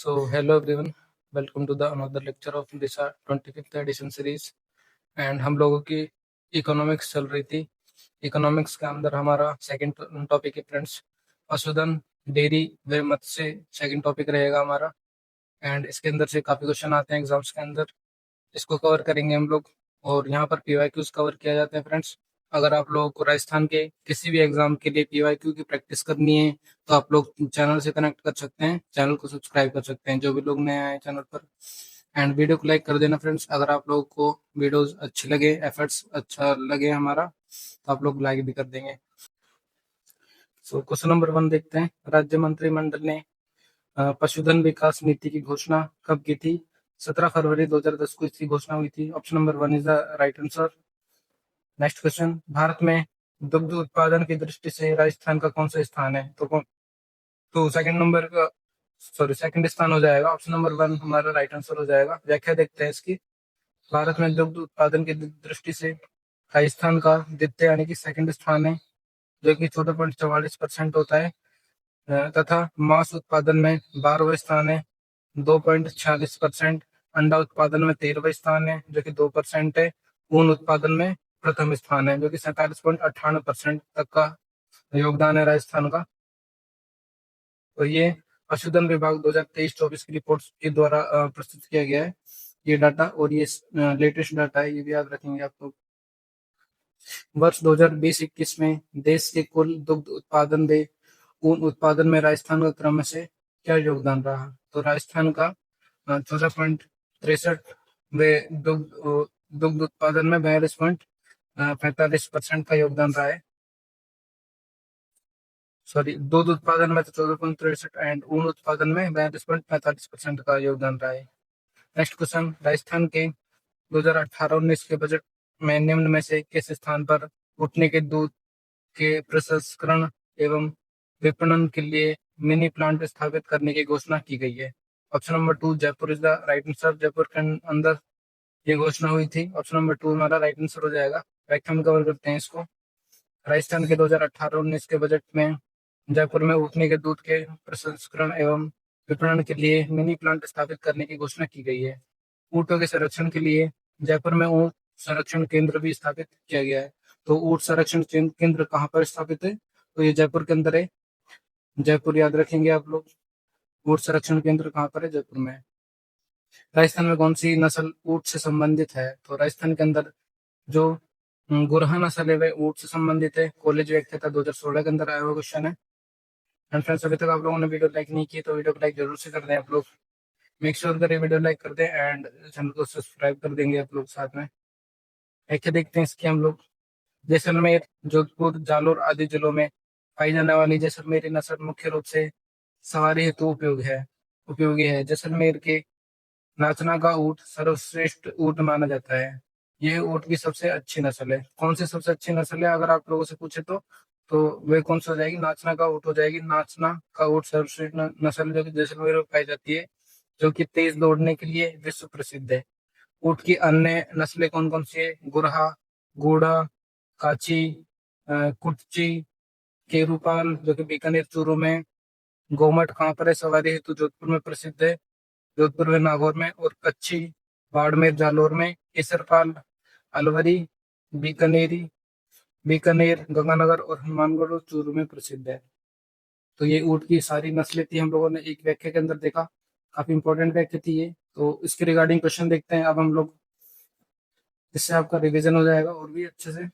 Hello everyone, welcome to the another lecture of this 25th edition series। And हम लोगों की economics चल रही थी। इकोनॉमिक्स के अंदर हमारा सेकंड टॉपिक है फ्रेंड्स, पशुधन, डेयरी व मत्स्य सेकंड टॉपिक रहेगा हमारा। एंड इसके अंदर से काफी क्वेश्चन आते हैं एग्जाम्स के अंदर, इसको कवर करेंगे हम लोग। और यहाँ पर पीवाईक्यूज कवर किया जाता है फ्रेंड्स। अगर आप लोगों को राजस्थान के किसी भी एग्जाम के लिए पीवाईक्यू की प्रैक्टिस करनी है तो आप लोग चैनल से कनेक्ट कर सकते हैं, चैनल को सब्सक्राइब कर सकते हैं जो भी लोग नए आए चैनल पर। एंड वीडियो को लाइक कर देना फ्रेंड्स, अगर आप लोगों को वीडियोस अच्छी लगे, एफर्ट्स अच्छा लगे हमारा, तो आप लोग लाइक भी कर देंगे। क्वेश्चन नंबर 1 देखते हैं। राज्य मंत्रिमंडल ने पशुधन विकास नीति की घोषणा कब की थी? 17 फरवरी 2010 को इसकी घोषणा हुई थी। Option number 1 is the right answer. Next question, Bharat में दुग्ध उत्पादन की दृष्टि से राजस्थान का कौन सा स्थान है? तो सेकंड नंबर का सेकंड स्थान हो जाएगा। ऑप्शन नंबर 1 हमारा राइट आंसर हो जाएगा। व्याख्या देखते हैं इसकी। भारत में दुग्ध उत्पादन की दृष्टि से राजस्थान का द्वितीय यानी कि सेकंड स्थान है, जो कि 14.44% होता है। तथा मांस उत्पादन में 12वां स्थान है, 2.46%। अंडा उत्पादन में 13वां स्थान है, जो कि 2% है। ऊन उत्पादन में प्रथम स्थान है, जो कि 47.98% तक का योगदान है राजस्थान का। तो ये पशुधन विभाग 2023-24 की रिपोर्ट के द्वारा प्रस्तुत किया गया है ये डाटा, और ये लेटेस्ट डाटा है, ये भी याद रखेंगे आप लोग। वर्ष 2020-21 में देश के कुल दुग्ध उत्पादन व ऊन उत्पादन में राजस्थान का क्रम से क्या योगदान रहा? तो राजस्थान का 14.63 व दुग्ध उत्पादन में 42.45% का योगदान रहा है। दूध उत्पादन में तो 14.63 एंड ऊन उत्पादन में 42.45% का योगदान रहा है। नेक्स्ट क्वेश्चन, राजस्थान के 2018-19 के बजट में निम्न में से किस स्थान पर उठने के दूध के प्रसंस्करण एवं विपणन के लिए मिनी प्लांट स्थापित करने की घोषणा की गई है? Option number 2 Jaipur is the right answer. Jaipur के अंदर ये घोषणा हुई थी। ऑप्शन नंबर 2 हमारा राइट आंसर हो जाएगा। व्याख्या में कवर करते हैं इसको। राजस्थान के 2018-19 के बजट में जयपुर में उठने के दूध के प्रसंस्करण एवं विपणन के लिए मिनी प्लांट स्थापित करने की घोषणा की गई है। ऊँटों के संरक्षण के लिए जयपुर में ऊँट संरक्षण केंद्र भी स्थापित किया गया है। तो ऊँट संरक्षण केंद्र कहाँ पर स्थापित है? तो ये जयपुर के अंदर है। जयपुर याद रखेंगे आप लोग। ऊँट संरक्षण केंद्र कहाँ पर है? जयपुर में। राजस्थान में कौन सी नस्ल ऊँट से संबंधित है? तो राजस्थान के अंदर जो गुरहा नस्ल है वह ऊँट से संबंधित है। कॉलेज व्याख्याता 2016 के अंदर आया हुआ क्वेश्चन है। एंड फ्रेंड्स, अभी तक आप लोगों ने वीडियो लाइक नहीं की तो वीडियो को लाइक जरूर से कर दें आप लोग। मेक श्योर करें वीडियो लाइक कर दें एंड चैनल को सब्सक्राइब कर देंगे आप लोग साथ में। व्याख्या देखते हैं इसकी हम लोग। जैसलमेर, जोधपुर, जालोर आदि जिलों में पाई जाने वाली जैसलमेरी नस्ल मुख्य रूप से सवारी हेतु उपयोगी है। जैसलमेर के नाचना का ऊँट सर्वश्रेष्ठ ऊँट माना जाता है। यह ऊँट की सबसे अच्छी नस्ल है। कौन सी सबसे अच्छी नस्ल है अगर आप लोगों से पूछे तो वे कौन सी हो जाएगी? नाचना का ऊँट हो जाएगी। नाचना का ऊँट सर्वश्रेष्ठ नस्ल जो कि जैसलमेर में पाई जाती है, जो कि तेज दौड़ने के लिए विश्व प्रसिद्ध है। ऊँट की अन्य नस्लें कौन कौन सी है? गुरहा, घोड़ा, काची, कुटची, केरूपाल जो कि बीकानेर चूरू में। गोमट कहाँ पर है सवारी हेतु? जोधपुर में प्रसिद्ध है, जोधपुर में, नागौर में। और कच्छी बाड़मेर जालोर में। केसरपाल अलवरी बीकानेर गंगानगर और हनुमानगढ़ और चूरू में प्रसिद्ध है। तो ये ऊँट की सारी नस्लें थी, हम लोगों ने एक व्याख्या के अंदर देखा। काफी इंपॉर्टेंट व्याख्या थी ये। तो इसके रिगार्डिंग क्वेश्चन देखते हैं अब हम लोग, इससे आपका रिवीजन हो जाएगा और भी अच्छे से।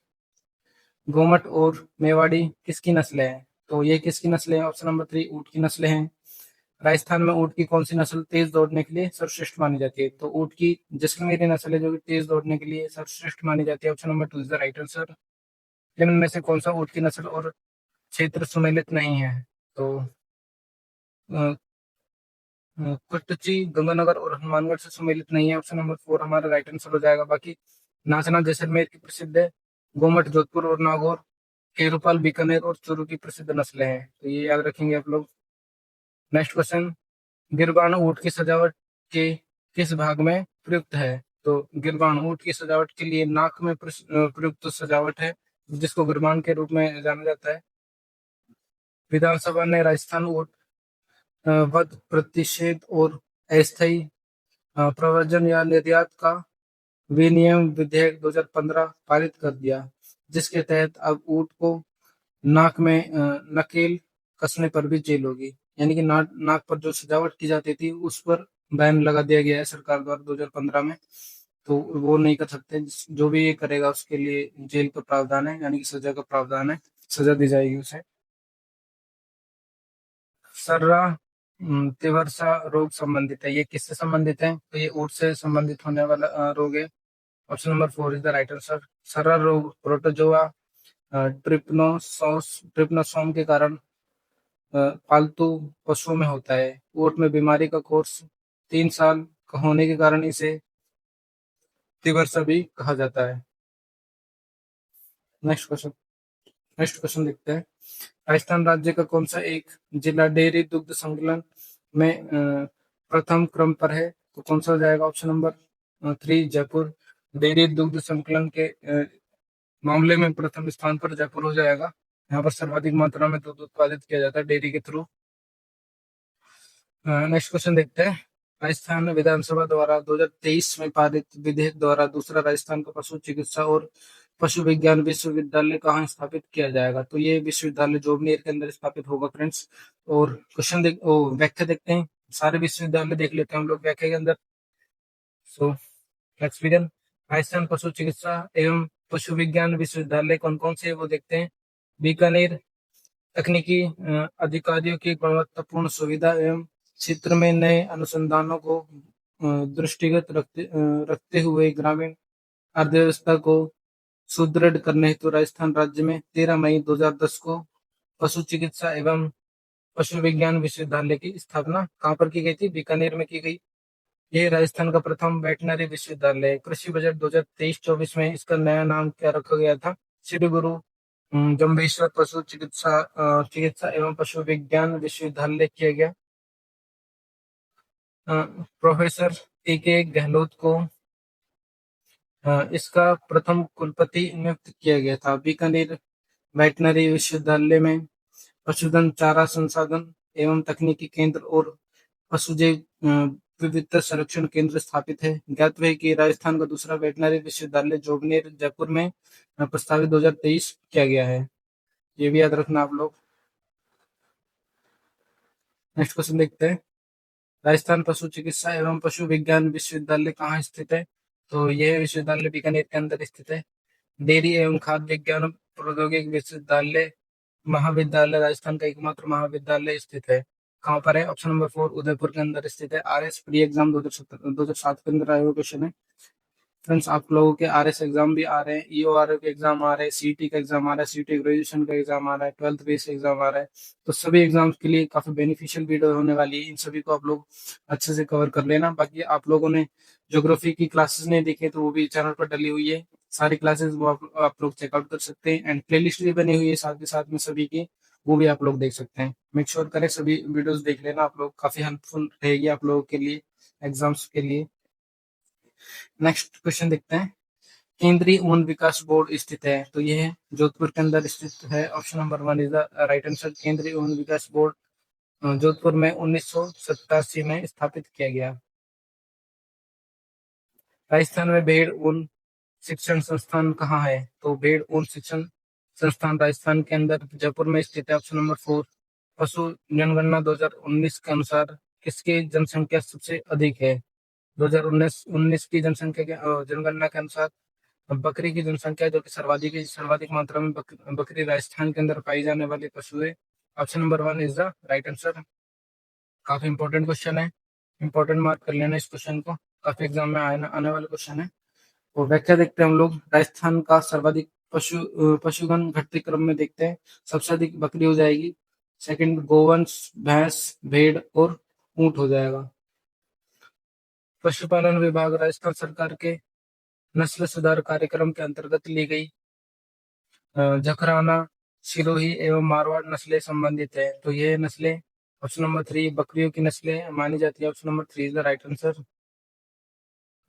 गोमट और मेवाड़ी किसकी नस्लें हैं? तो ये किसकी नस्लें हैं? ऑप्शन नंबर 3 ऊँट की नस्लें हैं। राजस्थान में ऊँट की कौन सी नस्ल तेज दौड़ने के लिए सर्वश्रेष्ठ मानी जाती है? तो ऊँट की जैसलमेरी नस्ल है जो कि तेज दौड़ने के लिए सर्वश्रेष्ठ मानी जाती है। Option number 2 is the right answer. निम्न में से कौन सा ऊँट की नस्ल और क्षेत्र सुमेलित नहीं है? तो कुटची गंगानगर और हनुमानगढ़ से सुमेलित नहीं है। ऑप्शन नंबर 4 हमारा राइट आंसर हो जाएगा। बाकी नाचना जैसलमेर की प्रसिद्ध है, गोमट जोधपुर और नागौर, केरूपाल बीकानेर और चूरू की प्रसिद्ध नस्लें हैं। तो ये याद रखेंगे आप लोग। नेक्स्ट क्वेश्चन, गिरबान ऊँट की सजावट के किस भाग में प्रयुक्त है? तो गिरबान ऊँट की सजावट के लिए नाक में प्रयुक्त सजावट है, जिसको गिरबान के रूप में जाना जाता है। विधानसभा ने राजस्थान ऊँट वध प्रतिषेध और अस्थायी प्रव्रजन या निर्यात का विनियम विधेयक 2015 पारित कर दिया, जिसके तहत अब ऊँट को नाक में नकेल कसने पर भी जेल होगी। यानी कि नाक पर जो सजावट की जाती थी उस पर बैन लगा दिया गया है सरकार द्वारा 2015 में। तो वो नहीं कर सकते। जो भी ये करेगा उसके लिए जेल का प्रावधान है, यानी कि सजा का प्रावधान है, सजा दी जाएगी उसे। सर्रा तिवरसा रोग संबंधित है। ये किससे संबंधित है? तो ये ऊँट से संबंधित होने वाला रोग है। Option number 4 is the right answer. सर्रा रोग प्रोटोजोआ ट्रिप्नोसोम के कारण पालतू पशुओं में होता है। ऊँट में बीमारी का कोर्स 3 साल का होने के कारण इसे तिवरसा भी कहा जाता है। नेक्स्ट क्वेश्चन देखते हैं। राजस्थान राज्य का कौन सा एक जिला डेयरी दुग्ध संकलन में प्रथम क्रम पर है? तो कौन सा हो जाएगा? Option number 3 Jaipur. डेयरी दुग्ध संकलन के मामले में प्रथम स्थान पर जयपुर हो जाएगा। यहाँ पर सर्वाधिक मात्रा में दूध उत्पादित किया जाता है डेयरी के थ्रू। नेक्स्ट क्वेश्चन देखते हैं। राजस्थान विधानसभा द्वारा 2023 में पारित विधेयक द्वारा दूसरा राजस्थान का पशु चिकित्सा और पशु विज्ञान विश्वविद्यालय कहाँ स्थापित किया जाएगा? तो ये विश्वविद्यालय जोबनेर के अंदर स्थापित होगा फ्रेंड्स। और क्वेश्चन व्याख्या देखते हैं। सारे विश्वविद्यालय देख लेते हैं हम लोग व्याख्या के अंदर। So let's begin. राजस्थान पशु चिकित्सा एवं पशु विज्ञान विश्वविद्यालय कौन कौन से वो देखते हैं। बीकानेर तकनीकी अधिकारियों की गुणवत्तापूर्ण सुविधा एवं क्षेत्र में नए अनुसंधानों को दृष्टिगत रखते हुए ग्रामीण अर्थव्यवस्था को सुदृढ़ करने हेतु राजस्थान राज्य में 13 मई 2010 को पशु चिकित्सा एवं पशु विज्ञान विश्वविद्यालय की स्थापना कहाँ पर की गई थी? बीकानेर में की गई। ये राजस्थान का प्रथम वेटनरी विश्वविद्यालय है। कृषि बजट 2023-24 में इसका नया नाम क्या रखा गया था? श्री गुरु जम्भेश्वर पशु चिकित्सा एवं पशु विज्ञान विश्वविद्यालय किया गया। Professor A.K. गहलोत को इसका प्रथम कुलपति नियुक्त किया गया था। बीकानेर वेटनरी विश्वविद्यालय में पशुधन चारा संसाधन एवं तकनीकी केंद्र और पशुजैव विविधता संरक्षण केंद्र स्थापित है। ज्ञात है कि राजस्थान का दूसरा वेटनरी विश्वविद्यालय जोबनेर जयपुर में प्रस्तावित 2023 किया गया है। ये भी याद रखना आप लोग। नेक्स्ट क्वेश्चन देखते हैं। राजस्थान पशु चिकित्सा एवं पशु विज्ञान विश्वविद्यालय कहाँ स्थित है? तो यह विश्वविद्यालय बीकानेर के अंदर स्थित है। डेयरी एवं खाद्य विज्ञान प्रौद्योगिकी विश्वविद्यालय महाविद्यालय राजस्थान का एकमात्र महाविद्यालय स्थित है। कहाँ पर है? ऑप्शन नंबर 4 उदयपुर के अंदर स्थित है। RS प्री एग्जाम 2007 के अंदर आया हुआ क्वेश्चन है। फ्रेंड्स आप लोगों के RS एग्जाम भी आ रहे हैं, EOR के एग्जाम आ रहे हैं, CET का एग्जाम आ रहा है, CET ग्रेजुएशन का एग्जाम आ रहा है, 12th बेस एग्जाम आ रहा है। तो सभी एग्जाम्स के लिए काफी बेनिफिशियल वीडियो होने वाली है। इन सभी को आप लोग अच्छे से कवर कर लेना। बाकी आप लोगों ने ज्योग्राफी की क्लासेस नहीं देखे तो वो भी चैनल पर डली हुई है। सारी क्लासेस वो आप लोग चेकआउट कर सकते हैं एंड प्लेलिस्ट भी बनी हुई है साथ के साथ में सभी की, वो भी आप लोग देख सकते हैं। मेक श्योर करें सभी वीडियोस देख लेना आप लोग, काफी हेल्पफुल रहेगी आप लोगों के लिए एग्जाम्स के लिए। नेक्स्ट क्वेश्चन देखते हैं। केंद्रीय वन विकास बोर्ड स्थित है? तो यह जोधपुर के अंदर स्थित है। Option number 1 is the right answer. केंद्रीय वन विकास बोर्ड जोधपुर में 1987 में स्थापित किया गया। राजस्थान में भेड़ ऊन शिक्षण संस्थान कहाँ है? तो भेड़ ऊन शिक्षण संस्थान राजस्थान के अंदर जयपुर में स्थित है। Option number 4। पशु जनगणना 2019 के अनुसार किसकी जनसंख्या सबसे अधिक है? 2019 की जनसंख्या के जनगणना के अनुसार बकरी की जनसंख्या जो कि सर्वाधिक मात्रा में बकरी राजस्थान के अंदर पाई जाने वाली पशु है। Option number 1 is the right answer. काफी इंपॉर्टेंट क्वेश्चन है, इंपॉर्टेंट मार्क कर लेना इस क्वेश्चन को, काफी एग्जाम में आने वाले क्वेश्चन है। तो व्याख्या देखते हैं हम लोग। राजस्थान का सर्वाधिक पशुगण घटते क्रम में देखते हैं। सबसे अधिक बकरी हो जाएगी, सेकंड गोवंश, भैंस, भेड़ और ऊंट हो जाएगा। पशुपालन विभाग राजस्थान सरकार के नस्ल सुधार कार्यक्रम के अंतर्गत ली गई जखराना, सिरोही एवं मारवाड़ नस्लें संबंधित है। तो ये नस्लें ऑप्शन नंबर 3 बकरियों की नस्लें मानी जाती है। Option number 3 is the right answer.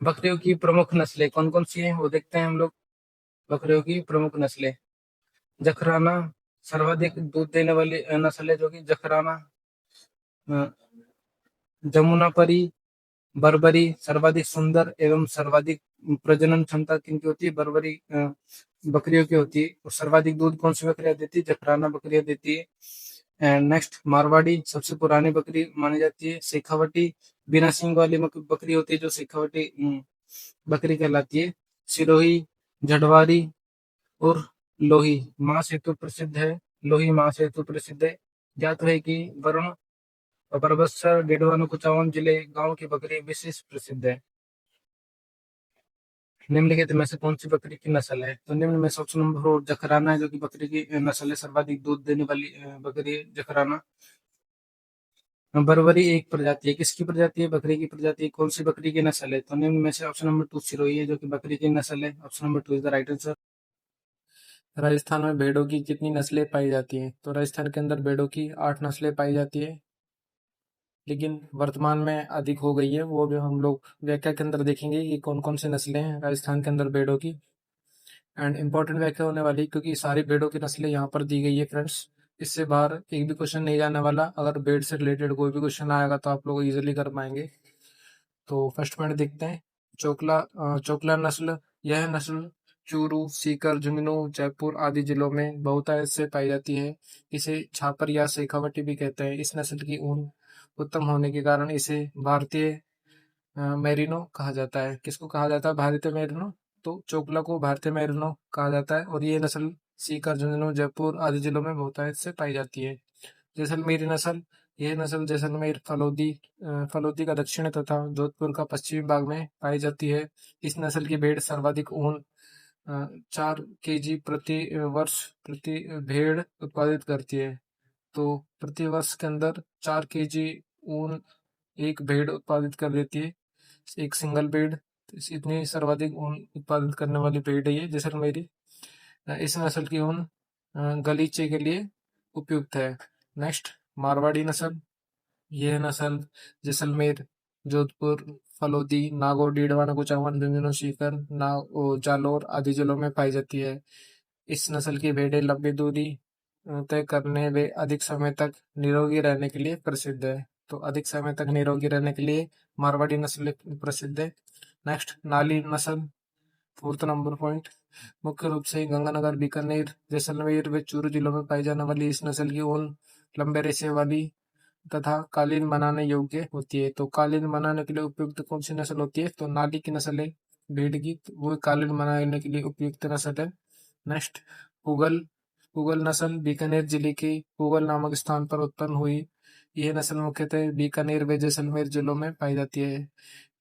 बकरियों की प्रमुख नस्लें कौन कौन सी हैं वो देखते हैं हम लोग। बकरियों की प्रमुख नस्लें जखराना सर्वाधिक दूध देने वाली नस्ल है जो कि जखराना जमुनापरी, बर्बरी सर्वाधिक सुंदर एवं सर्वाधिक प्रजनन क्षमता किनकी होती है? बर्बरी बकरियों की होती है। और सर्वाधिक दूध कौन सी बकरियां देती है? जफराना बकरियां देती है। एंड नेक्स्ट, मारवाड़ी सबसे पुरानी बकरी मानी जाती है। शेखावटी बिना सींग वाली बकरी होती है जो शेखावटी बकरी कहलाती है। सिरोही, जड़वारी और लोही मांस हेतु प्रसिद्ध है। लोही मांस हेतु प्रसिद्ध है। ज्ञात है कि वरुण परबत्सर, डेडवानो कुचावन जिले गांव की बकरी विशेष प्रसिद्ध है। निम्नलिखित में से कौन सी बकरी की नस्ल है? तो निम्न में से ऑप्शन नंबर 4 जखराना है, जो कि बकरी की नस्ल है। सर्वाधिक दूध देने वाली बकरी है जखराना। बर्बरी एक प्रजाति है। किसकी प्रजाति है? बकरी की प्रजाति है। कौन सी बकरी की नस्ल है? तो निम्न में से ऑप्शन नंबर 2 सिरोही है, जो कि बकरी की नस्ल है। Option number 2 is the right answer. Rajasthan में भेड़ों की कितनी नस्लें पाई जाती हैं? तो राजस्थान के अंदर भेड़ों की 8 नस्लें पाई जाती है, लेकिन वर्तमान में अधिक हो गई है। वो भी हम लोग व्याख्या के अंदर देखेंगे कि कौन कौन सी नस्लें हैं राजस्थान के अंदर भेड़ों की। एंड इंपॉर्टेंट व्याख्या होने वाली, क्योंकि सारी भेड़ों की नस्लें यहाँ पर दी गई है फ्रेंड्स। इससे बाहर एक भी क्वेश्चन नहीं जाने वाला। अगर भेड़ से रिलेटेड कोई भी क्वेश्चन आएगा तो आप लोग इजिली कर पाएंगे। तो फर्स्ट पॉइंट देखते हैं। चोकला नस्ल। यह नस्ल चूरू, सीकर, झुंझुनू, जयपुर आदि जिलों में बहुतायत से पाई जाती है। इसे छापर या शेखावटी भी कहते हैं। इस नस्ल की ऊन उत्तम होने के कारण इसे भारतीय मेरिनो कहा जाता है। किसको कहा जाता है? भारतीय मेरिनो। तो चोकला को भारतीय मेरिनो कहा जाता है। और ये नस्ल सीकर, झुंझुनू, जयपुर आदि जिलों में बहुतायत से पाई जाती है। जैसलमेरी नस्ल। यह नस्ल जैसलमेर, फलोदी का दक्षिण तथा जोधपुर का पश्चिमी भाग में पाई जाती है। इस नस्ल की भेड़ सर्वाधिक ऊन 4 kg प्रति वर्ष प्रति भेड़ उत्पादित करती है। तो प्रति वर्ष के अंदर 4 kg ऊन एक भेड़ उत्पादित कर देती है, एक सिंगल भेड़। इतनी सर्वाधिक ऊन उत्पादित करने वाली भेड़ है ये जैसलमेरी। इस नस्ल की ऊन गलीचे के लिए उपयुक्त है। नेक्स्ट, मारवाड़ी नस्ल। यह नस्ल जैसलमेर, जोधपुर, फलोदी, नागौर, डीडवाना, कुचामन, झुंझुनू, सीकर, जालौर आदि जिलों में पाई जाती है। इस नस्ल की भेड़ें लंबी दूरी तय करने व अधिक समय तक निरोगी रहने के लिए प्रसिद्ध है। तो अधिक समय तक निरोगी रहने के लिए मारवाड़ी नस्ल प्रसिद्ध है। नेक्स्ट, नाली नस्ल। Fourth number point. मुख्य रूप से गंगानगर, बीकानेर, जैसलमेर व चूरू जिलों में पाई जाने वाली इस नस्ल की ऊन लंबे रेशे वाली तथा कालीन बनाने योग्य होती है। तो कालीन बनाने के लिए उपयुक्त कौन सी नस्ल होती है? तो नाली की नस्ल है भेड़ की, तो वो कालीन बनाने के लिए उपयुक्त नस्ल है। नेक्स्ट, पुगल। पुगल नस्ल बीकानेर जिले के पुगल नामक स्थान पर उत्पन्न हुई। यह नस्ल मुख्यतः बीकानेर व जैसलमेर जिलों में पाई जाती है।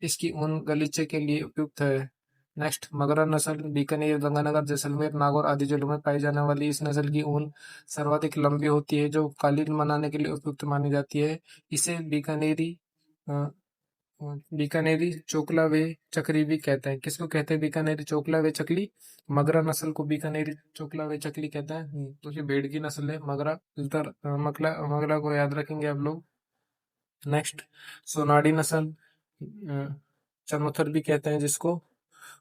इसकी ऊन गलीचे के लिए उपयुक्त है। नेक्स्ट, मगरा नस्ल बीकानेर, गंगानगर, जैसलमेर, नागौर आदि जिलों में पाई जाने वाली इस नस्ल की ऊन सर्वाधिक लंबी होती है, जो कालीन बनाने के लिए उपयुक्त मानी जाती है। इसे अ, बीकानेरी चोकला वे चकरी भी कहते हैं। किसको कहते हैं बीकानेरी चोकला वे चकली? मगरा नस्ल को बीकानेरी चोकला वे चकली कहते हैं। तो ये भेड़ की नस्ल है मगरा। इधर मगरा को याद रखेंगे आप लोग। नेक्स्ट, सोनाडी नस्ल, चमोथर भी कहते हैं जिसको।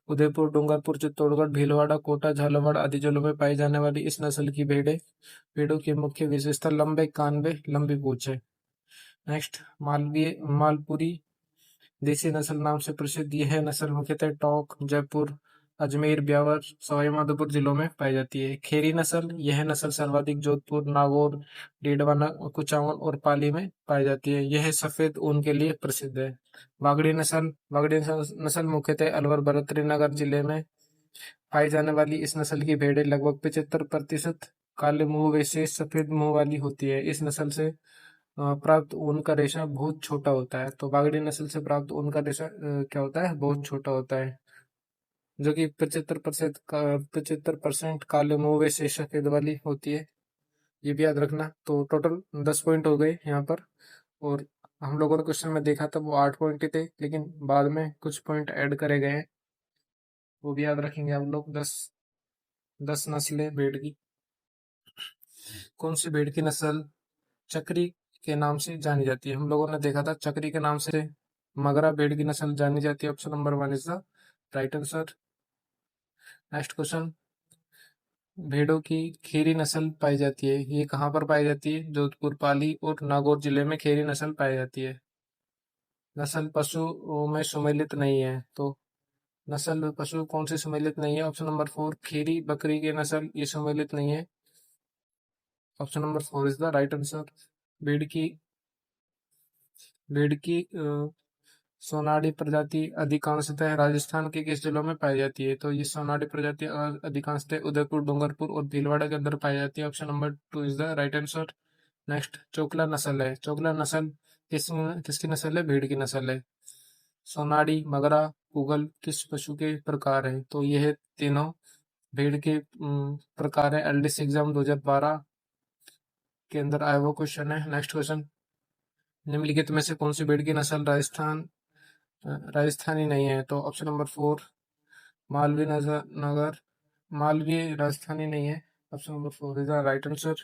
उदयपुर, डूंगरपुर, चित्तौड़गढ़, भीलवाड़ा, कोटा, झालावाड़ आदि जिलों में पाई जाने वाली इस नस्ल की भेड़ों की मुख्य विशेषता लंबे कान व लंबी पूंछ है। नेक्स्ट, मालपुरी देसी नस्ल नाम से प्रसिद्ध। यह नस्ल मुख्यतः टोंक, जयपुर, अजमेर, ब्यावर, सवाई माधोपुर जिलों में पाई जाती है। खेरी नस्ल। यह नस्ल सर्वाधिक जोधपुर, नागौर, डीडवाना, कुचामन और पाली में पाई जाती है। यह सफेद ऊन के लिए प्रसिद्ध है। बागड़ी नस्ल मुख्यतः अलवर, भरतरी नगर जिले में पाई जाने वाली इस नस्ल की भेड़ें लगभग 75% काले मुंह व शेष सफेद मुंह वाली होती है। इस नस्ल से प्राप्त ऊन का रेशा बहुत छोटा होता है। तो बागड़ी नस्ल से प्राप्त ऊन का रेशा क्या होता है? बहुत छोटा होता है, जो कि 75% काले मुंह व शेष सफेद वाली होती है। ये भी याद रखना। तो टोटल 10 पॉइंट हो गए यहाँ पर। और हम लोगों ने क्वेश्चन में देखा था वो 8 पॉइंट ही थे, लेकिन बाद में कुछ पॉइंट ऐड करे गए हैं, वो भी याद रखेंगे हम लोग। 10 नस्लें भेड़ की। कौन सी भेड़ की नस्ल चक्री के नाम से जानी जाती है? हम लोगों ने देखा था चक्री के नाम से मगरा भेड़ की नस्ल जानी जाती है। Option number 1 is the right answer. Next question. भेड़ों की खीरी नस्ल पाई जाती है, ये कहाँ पर पाई जाती है? जोधपुर, पाली और नागौर जिले में खीरी नस्ल पाई जाती है। नस्ल पशु में सम्मिलित नहीं है, तो नस्ल पशु कौन सी सम्मिलित नहीं है? ऑप्शन नंबर 4 खीरी बकरी की नस्ल ये सम्मिलित नहीं है। Option number 4 is the right answer. भेड़ की भेड़ की सोनाली प्रजाति अधिकांशतः राजस्थान के किस जिलों में पाई जाती है? तो ये सोनाली प्रजाति अधिकांशतः उदयपुर, डूंगरपुर और भीलवाड़ा के अंदर पाई जाती है। Option number 2 is the right answer. Next चोकला नस्ल है। चोकला नस्ल किसकी नस्ल है? भेड़ की नस्ल है। सोनाली, मगरा, पुगल किस पशु के प्रकार है? तो ये है तीनों भेड़ के प्रकार है। एलडीसी एग्जाम 2012 के अंदर आया हुआ क्वेश्चन है। नेक्स्ट क्वेश्चन, निम्नलिखित में से कौन सी भेड़ की नस्ल राजस्थानी नहीं है? तो ऑप्शन नंबर 4 मालवी नगर मालवी राजस्थानी नहीं है। Option number 4 is the right answer.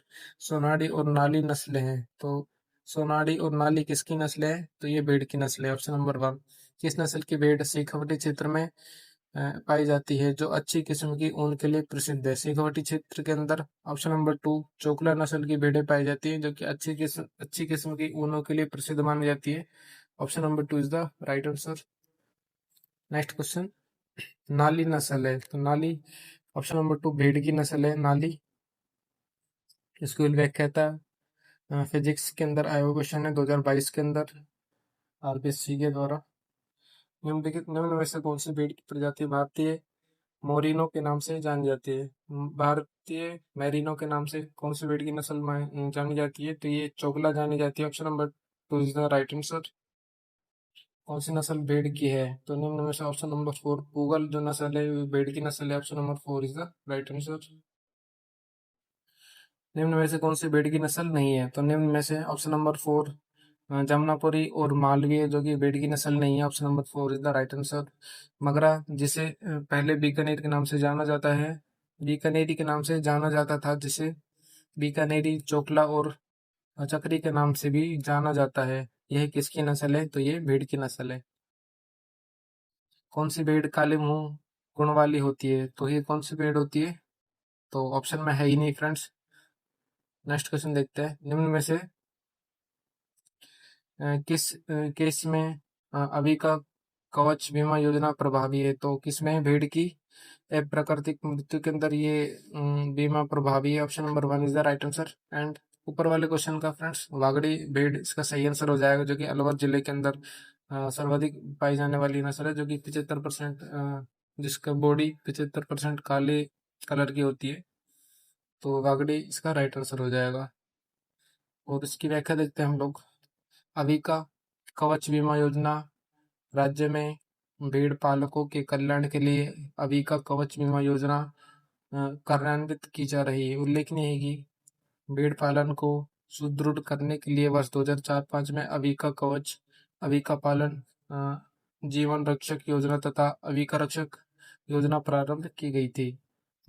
Sonali और नाली नस्लें हैं, तो सोनाली और नाली किसकी नस्ल है? तो ये भेड़ की नस्ल है। ऑप्शन नंबर 1 किस नस्ल की भेड़ शेखावटी क्षेत्र में पाई जाती है, जो अच्छी किस्म की ऊन के लिए प्रसिद्ध है? शेखावटी क्षेत्र के अंदर ऑप्शन नंबर 2 चोकला नस्ल की भेड़ें पाई जाती है, जो कि अच्छी किस्म की ऊनों के लिए प्रसिद्ध मानी जाती है। Option number 2 is the right answer. Next question, नाली नस्ल है, तो नाली ऑप्शन नंबर 2 भेड़ की नस्ल है नाली। इसकी व्याख्याता फिजिक्स के अंदर आया हुआ क्वेश्चन है 2022 के अंदर आरपीएससी के द्वारा। निम्न में से कौन सी भेड़ की प्रजाति भारतीय मोरिनो के नाम से जानी जाती है? भारतीय मैरिनो के नाम से कौन सी भेड़ की नस्ल जानी जाती है? तो ये चोगला जानी जाती है। Option number 2 is the right answer. कौन सी नस्ल भेड़ की है? तो निम्न में से ऑप्शन नंबर 4 पूगल जो नस्ल है वो भेड़ की नस्ल है। Option number 4 is the right answer. निम्न में से कौन सी भेड़ की नस्ल नहीं है? तो निम्न में से ऑप्शन नंबर 4 जमुनापुरी और मालवीय जो कि भेड़ की नस्ल नहीं है। Option number 4 is the right answer. Magra जिसे पहले बीकानेर के नाम से जाना जाता है, बीकानेरी के नाम से जाना जाता था, जिसे बीकानेरी, चोकला और चक्री के नाम से भी जाना जाता है, यह किसकी नस्ल है? तो ये भेड़ की नस्ल है। कौन सी भेड़ काले मुंह गुण वाली होती है? तो ये कौन सी भेड़ होती है? तो ऑप्शन में है ही नहीं फ्रेंड्स। नेक्स्ट क्वेश्चन देखते हैं, निम्न में से किस केस में अभी का कवच बीमा योजना प्रभावी है? तो किसमें भेड़ की प्राकृतिक मृत्यु के अंदर ये बीमा प्रभावी है? Option number 1 is the right answer. And ऊपर वाले क्वेश्चन का फ्रेंड्स वागड़ी भेड़ इसका सही आंसर हो जाएगा, जो कि अलवर जिले के अंदर सर्वाधिक पाई जाने वाली नस्ल है, जो कि 75% जिसका बॉडी 75% काले कलर की होती है, तो वागड़ी इसका राइट आंसर हो जाएगा। और इसकी व्याख्या देखते हैं हम लोग। अभी का कवच बीमा योजना राज्य में भेड़ पालकों के कल्याण के लिए अभी का कवच बीमा योजना कार्यान्वित की जा रही है। उल्लेखनीय है कि भेड़ पालन को सुदृढ़ करने के लिए वर्ष 2004-5 में अभी का कवच, अभी का पालन जीवन रक्षक योजना तथा अभी का रक्षक योजना प्रारंभ की गई थी।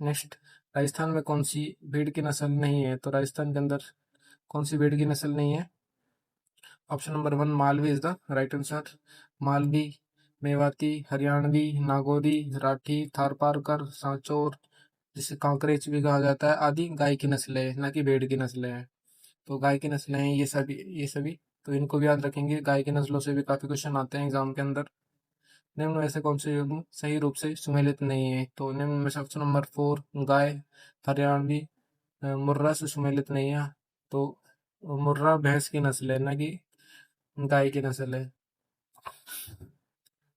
नेक्स्ट, राजस्थान में कौन सी भेड़ की नस्ल नहीं है? तो राजस्थान के अंदर कौन सी भेड़ की नस्ल नहीं है? Option number 1 Malvi is the right answer. Malvi, Mewati, Haryanvi, Nagori, Rathi, Tharparkar, Sanchore, जिसे कांकरेज भी कहा जाता है, आदि गाय की नस्लें हैं, ना कि भेड़ की नस्लें हैं। तो गाय की नस्लें हैं ये सभी तो इनको भी याद रखेंगे। गाय की नस्लों से भी काफी क्वेश्चन आते हैं एग्जाम के अंदर। निम्न में से कौन से युग्म सही रूप से सुमेलित नहीं है? तो निम्न में से ऑप्शन नंबर 4 गाय, हरियाणवी, मुर्रा से सुमेलित नहीं है। तो मुर्रा भैंस की नस्ल है, ना कि गाय की नस्ल है।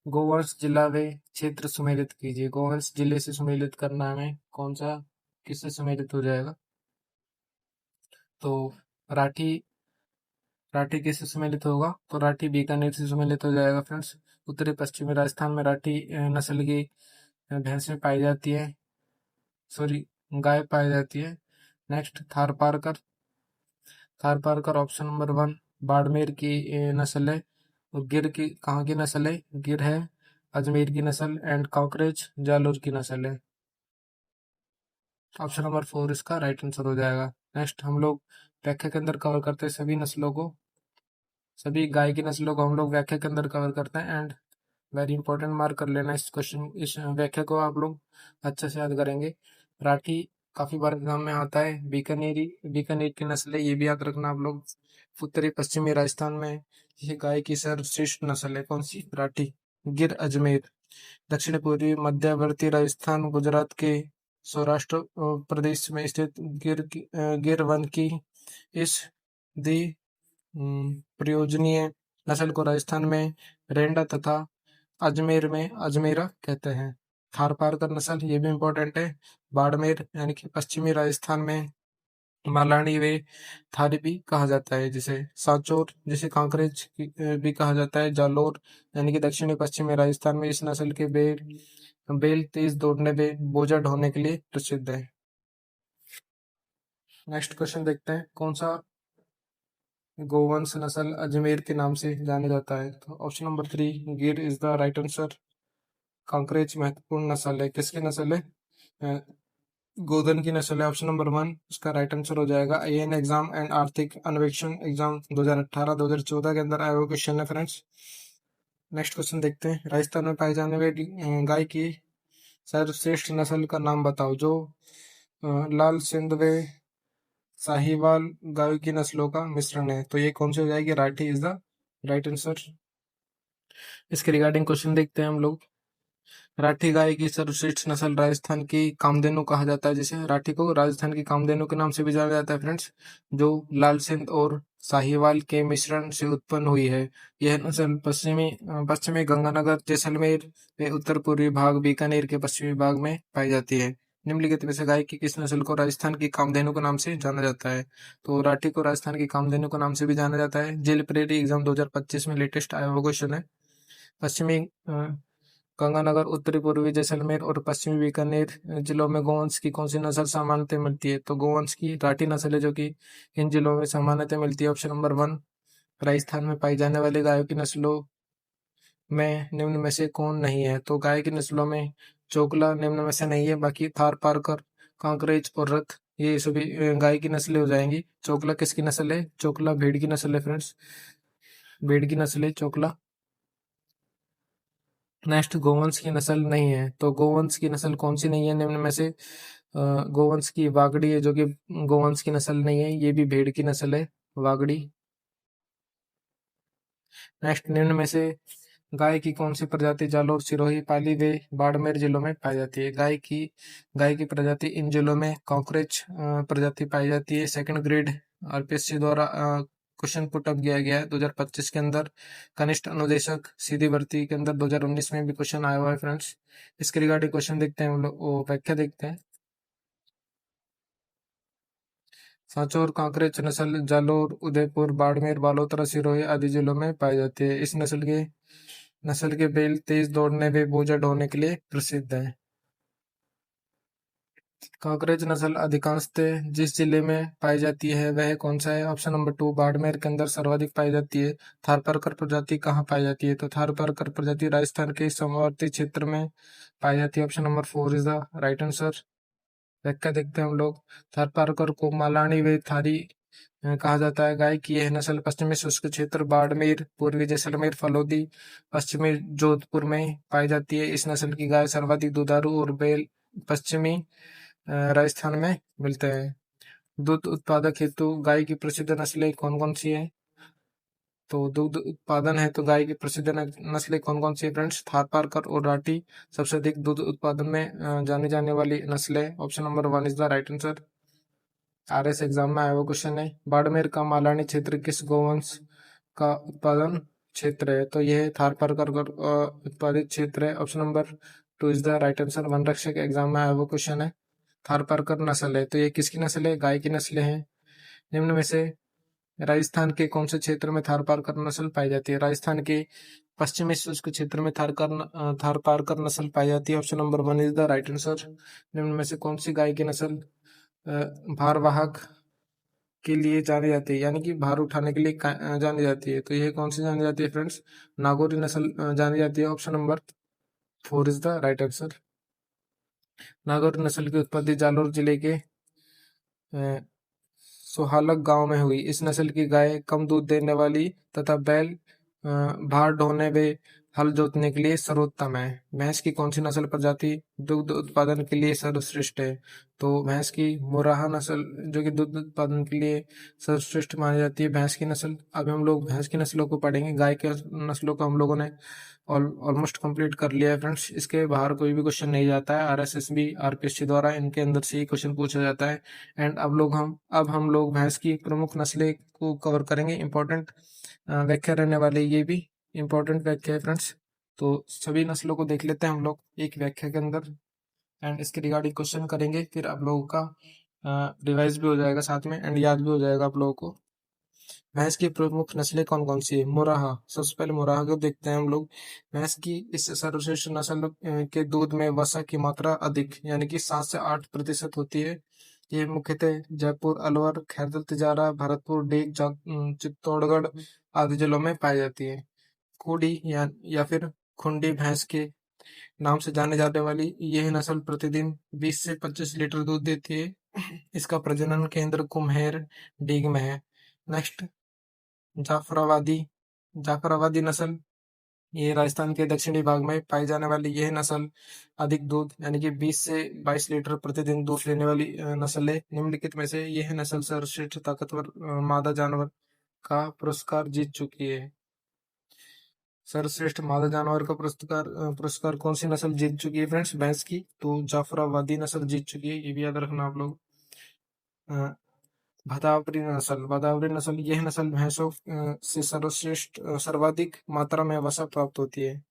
गोवंश जिला व क्षेत्र सुमेलित कीजिए। गोवंश जिले से सुमेलित करना हमें कौन सा किससे सुमेलित हो जाएगा? तो राठी राठी किससे सम्मिलित होगा? तो राठी बीकानेर से सम्मिलित हो जाएगा फ्रेंड्स। उत्तरी पश्चिमी राजस्थान में राठी नस्ल की भैंसें पाई जाती है, सॉरी गाय पाई जाती है। Next Tharparkar, Tharparkar option number 1 Barmer की नस्ल है। और गिर की कहाँ की नस्ल है? गिर है अजमेर की नस्ल। एंड कांकरेज जालोर की नस्ल है। ऑप्शन नंबर 4 इसका राइट आंसर हो जाएगा। नेक्स्ट हम लोग व्याख्या के अंदर कवर करते हैं सभी नस्लों को, सभी गाय की नस्लों को हम लोग व्याख्या के अंदर कवर करते हैं। एंड वेरी इंपॉर्टेंट, मार्क कर लेना इस क्वेश्चन, इस व्याख्या को आप लोग अच्छे से याद करेंगे। राठी काफी बार एग्जाम में आता है। बीकानेर की नस्ल है, ये भी याद रखना आप लोग। उत्तरी पश्चिमी राजस्थान में ये गाय की सर्वश्रेष्ठ नस्ल है, कौन सी? राठी। गिर अजमेर, दक्षिण पूर्वी मध्यवर्ती राजस्थान गुजरात के सौराष्ट्र प्रदेश में स्थित गिर वन की इस द्वि प्रयोजनीय नस्ल को राजस्थान में रेंडा तथा अजमेर में अजमेरा कहते हैं। थारपारकर नस्ल, ये भी इम्पोर्टेंट है। बाड़मेर यानी कि पश्चिमी राजस्थान में मालानी वे थारी भी कहा जाता है, जिसे सांचौर जिसे कांकरेज भी कहा जाता है। जालोर यानी कि दक्षिणी पश्चिमी राजस्थान में इस नस्ल के बेल तेज दौड़ने में बोझा ढोने के लिए प्रसिद्ध है। नेक्स्ट क्वेश्चन देखते हैं, कौन सा गोवंश नस्ल अजमेर के नाम से जाना जाता है? तो ऑप्शन नंबर 3 गिर is the right answer. Kankrej महत्वपूर्ण नस्ल है, किसकी नस्ल है? गोधन की नस्ल है। ऑप्शन नंबर 1 इसका राइट आंसर हो जाएगा। AN एग्जाम एंड आर्थिक अन्वेषण एग्जाम 2018-2014 के अंदर आया हुआ क्वेश्चन है फ्रेंड्स। नेक्स्ट क्वेश्चन देखते हैं, राजस्थान में पाई जाने वाली गाय की सर्वश्रेष्ठ नस्ल का नाम बताओ, जो लाल सिंध व साहिवाल गाय की नस्लों का मिश्रण है। तो ये कौन सी हो जाएगी? Rathi is the right answer. इसके रिगार्डिंग क्वेश्चन देखते हैं हम लोग। राठी गाय की सर्वश्रेष्ठ नस्ल राजस्थान की कामधेनु कहा जाता है, जिसे राठी को राजस्थान की कामधेनु के नाम से भी जाना जाता है फ्रेंड्स, जो लाल सिंध और साहिवाल के मिश्रण से उत्पन्न हुई है। यह नस्ल पश्चिमी गंगानगर, जैसलमेर व उत्तर पूर्वी भाग बीकानेर के पश्चिमी भाग में पाई जाती है। निम्नलिखित में से गाय की किस नस्ल को राजस्थान की कामधेनु के नाम से जाना जाता है? तो राठी को राजस्थान की कामधेनु के नाम से भी जाना जाता है। जेल प्रेरी एग्जाम 2025 में लेटेस्ट आया हुआ क्वेश्चन है। पश्चिमी गंगानगर, उत्तरी पूर्वी जैसलमेर और पश्चिमी बीकानेर जिलों में गोवंश की कौन सी नस्ल सामान्यतः मिलती है? तो गोवंश की राठी नस्ल है, जो कि इन जिलों में सामान्यतः मिलती है। ऑप्शन नंबर 1 राजस्थान में पाई जाने वाली गायों की नस्लों में निम्न में से कौन नहीं है? तो गाय की नस्लों में चोकला निम्न में से नहीं है, बाकी थार पारकर, कांकरेज और रथ ये सभी गाय की नस्लें हो जाएंगी। चोकला किसकी नस्ल है? चोकला भेड़ की नस्ल है फ्रेंड्स, भेड़ की नस्ल है चोकला। नेक्स्ट, गोवंश की नस्ल नहीं है, तो गोवंश की नस्ल कौन सी नहीं है निम्न में से? गोवंश की वागड़ी है, जो कि गोवंश की नस्ल नहीं है, ये भी भेड़ की नस्ल है, वागड़ी। नेक्स्ट, निम्न में से गाय की कौन सी प्रजाति जालोर, सिरोही, पाली व बाड़मेर जिलों में पाई जाती है? गाय की प्रजाति इन जिलों में कांकरेज प्रजाति पाई जाती है। सेकंड ग्रेड RPSC द्वारा क्वेश्चन पुट अप किया गया है 2025 के अंदर। कनिष्ठ अनुदेशक सीधी भर्ती के अंदर 2019 में भी क्वेश्चन आया हुआ है फ्रेंड्स। इसके रिगार्डिंग क्वेश्चन देखते हैं हम लोग, व्याख्या देखते हैं। सांचौर कांकरेज नस्ल जालोर, उदयपुर, बाड़मेर, बालोतरा, सिरोही आदि जिलों में पाई जाती है। इस नस्ल के बैल तेज दौड़ने व बोझा ढोने के लिए प्रसिद्ध है। कांकरेज नस्ल अधिकांशतः जिस जिले में पाई जाती है वह कौन सा है? ऑप्शन नंबर 2 बाड़मेर के अंदर सर्वाधिक पाई जाती है। थारपारकर प्रजाति कहाँ पाई जाती है? तो थारपारकर प्रजाति राजस्थान के सीमावर्ती क्षेत्र में पाई जाती है। Option number 4 is the right answer. व्याख्या देखते हैं हम लोग। थारपारकर को मालानी व थारी कहा जाता है। गाय की यह नस्ल पश्चिमी शुष्क क्षेत्र बाड़मेर, पूर्वी जैसलमेर, फलोदी, पश्चिमी जोधपुर में पाई जाती है। इस नस्ल की गाय सर्वाधिक दुधारू और बैल पश्चिमी राजस्थान में मिलते हैं। दूध उत्पादक हेतु गाय की प्रसिद्ध नस्लें कौन कौन सी है? तो दूध उत्पादन है तो गाय की प्रसिद्ध नस्लें कौन कौन सी है फ्रेंड्स? थारपारकर और राठी सबसे अधिक दूध उत्पादन में जानी जाने वाली नस्लें। Option number 1 is the right answer. RS exam में आया हुआ क्वेश्चन है। बाड़मेर का मालानी क्षेत्र किस गोवंश का उत्पादन क्षेत्र है? तो यह थारपारकर उत्पादित क्षेत्र है। Option number 2 is the right answer. One रक्षक एग्जाम में आया हुआ क्वेश्चन है। थारपारकर नस्ल है, तो ये किसकी नस्ल है? गाय की नस्लें हैं। निम्न में से राजस्थान के कौन से क्षेत्र में थारपारकर नस्ल पाई जाती है? राजस्थान के पश्चिमी शुष्क क्षेत्र में थारपारकर नस्ल पाई जाती है। Option number 1 is the right answer. निम्न में से कौन सी गाय की नस्ल भारवाहक के लिए जानी जाती है, यानी कि भार उठाने के लिए जानी जाती है? तो यह कौन सी जानी जाती है फ्रेंड्स? नागौरी नस्ल जानी जाती है। Option number 4 is the right answer. Nagori नस्ल की उत्पत्ति जालोर जिले के सोहालक गांव में हुई। इस नस्ल की गाय कम दूध देने वाली तथा बैल भार ढोने व हल जोतने के लिए सर्वोत्तम है? भैंस की कौन सी नस्ल प्रजाति दुग्ध उत्पादन के लिए सर्वश्रेष्ठ है? तो भैंस की मुर्राह नस्ल जो कि दुग्ध उत्पादन के लिए सर्वश्रेष्ठ मानी जाती है। भैंस की नस्ल, अब हम लोग भैंस की नस्लों को पढ़ेंगे। गाय के नस्लों को हम लोगों ने ऑलमोस्ट कंप्लीट कर लिया है फ्रेंड्स। इसके बाहर कोई भी क्वेश्चन नहीं जाता है। आरएसएसबी आरपीएससी द्वारा इनके अंदर से ही क्वेश्चन पूछा जाता है। एंड अब हम लोग भैंस की प्रमुख नस्लें को कवर करेंगे। इंपॉर्टेंट व्याख्या रहने वाली ये भी इंपॉर्टेंट व्याख्या है फ्रेंड्स। तो सभी नस्लों को देख लेते हैं हम लोग एक व्याख्या के अंदर, एंड इसके रिगार्डिंग क्वेश्चन करेंगे। फिर आप लोगों का रिवाइज भी हो जाएगा साथ में, एंड याद भी हो जाएगा आप लोगों को। भैंस की प्रमुख नस्लें कौन कौन सी है? मुर्राह, सबसे पहले मुर्राह को देखते हैं हम लोग। भैंस की इस सर्वश्रेष्ठ नस्ल के दूध में वसा की मात्रा अधिक यानी कि 7 से 8% होती है। ये मुख्यतः जयपुर, अलवर, खैरदल तिजारा, भरतपुर, डेग, चित्तौड़गढ़ आदि जिलों में पाई जाती है। खूडी या फिर खुंडी भैंस के नाम से जाने जाने वाली यह नस्ल प्रतिदिन 20 से 25 लीटर दूध देती है। इसका प्रजनन केंद्र कुम्हेर डीग में है। नेक्स्ट, जाफराबादी जाफराबादी नस्ल, ये राजस्थान के दक्षिणी भाग में पाई जाने वाली यह नस्ल अधिक दूध यानी कि 20 से 22 लीटर प्रतिदिन दूध देने वाली नस्ल है। निम्नलिखित में से यह नस्ल सर्वश्रेष्ठ ताकतवर मादा जानवर का पुरस्कार जीत चुकी है। सर्वश्रेष्ठ मादा जानवर का पुरस्कार कौन सी नस्ल जीत चुकी है फ्रेंड्स? भैंस की, तो जाफराबादी नस्ल जीत चुकी है। ये भी याद रखना आप लोग। अ, भदावरी नस्ल, यह नस्ल भैंसों से सर्वाधिक मात्रा में वसा प्राप्त होती है।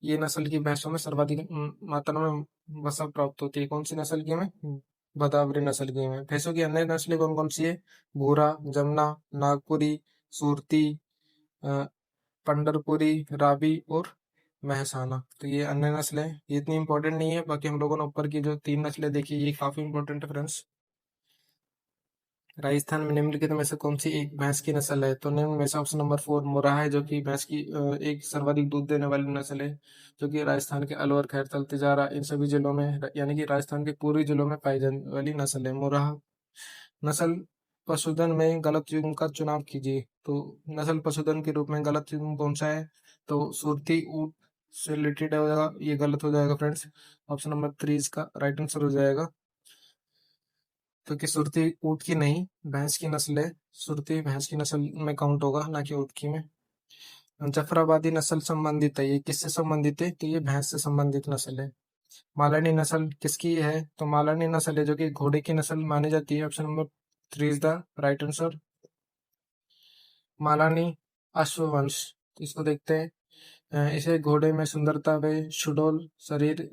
ये नस्ल की भैंसों में सर्वाधिक मात्रा में वसा प्राप्त होती है। कौन सी नस्ल की में? भदावरी नस्ल की में। भैंसों की अन्य नस्लें कौन कौन सी है? भूरा, जमुना, नागपुरी, सूरती, पंडरपुरी, रावी और महसाना। तो ये अन्य नस्लें, ये इतनी इंपॉर्टेंट नहीं है। बाकी हम लोगों ने ऊपर की जो 3 नस्लें देखी ये काफी इंपॉर्टेंट है फ्रेंड्स। राजस्थान में निम्नलिखित में से कौन सी एक भैंस की नस्ल है? तो निम्न में से ऑप्शन नंबर 4 मुर्राह है, जो कि भैंस की एक सर्वाधिक दूध देने वाली नस्ल है, जो कि राजस्थान के अलवर, खैरतल, तिजारा इन सभी जिलों में यानी कि राजस्थान के पूर्वी जिलों में पाई जाने वाली नस्ल है मुर्राह नस्ल। पशुधन में गलत युग्म का चुनाव कीजिए। तो नस्ल पशुधन के रूप में गलत युग्म कौन सा है? तो सुरती ऊंट से रिलेटेड हो जाएगा, ये गलत हो जाएगा फ्रेंड्स। ऑप्शन नंबर 3 इसका राइट आंसर हो जाएगा, क्योंकि सुरती ऊंट की नहीं भैंस की नस्ल है। सुरती भैंस की नस्ल में काउंट होगा, ना कि ऊंट की में। जफराबादी नस्ल संबंधित है, ये किससे संबंधित है? तो ये भैंस से संबंधित नस्ल है। मालानी नस्ल किसकी है? तो मालानी नस्ल है जो कि घोड़े की नस्ल मानी जाती है। Option number 3 is the right answer. मालानी अश्ववंश, तो इसको देखते हैं। इसे घोड़े में सुंदरता व सुडौल शरीर,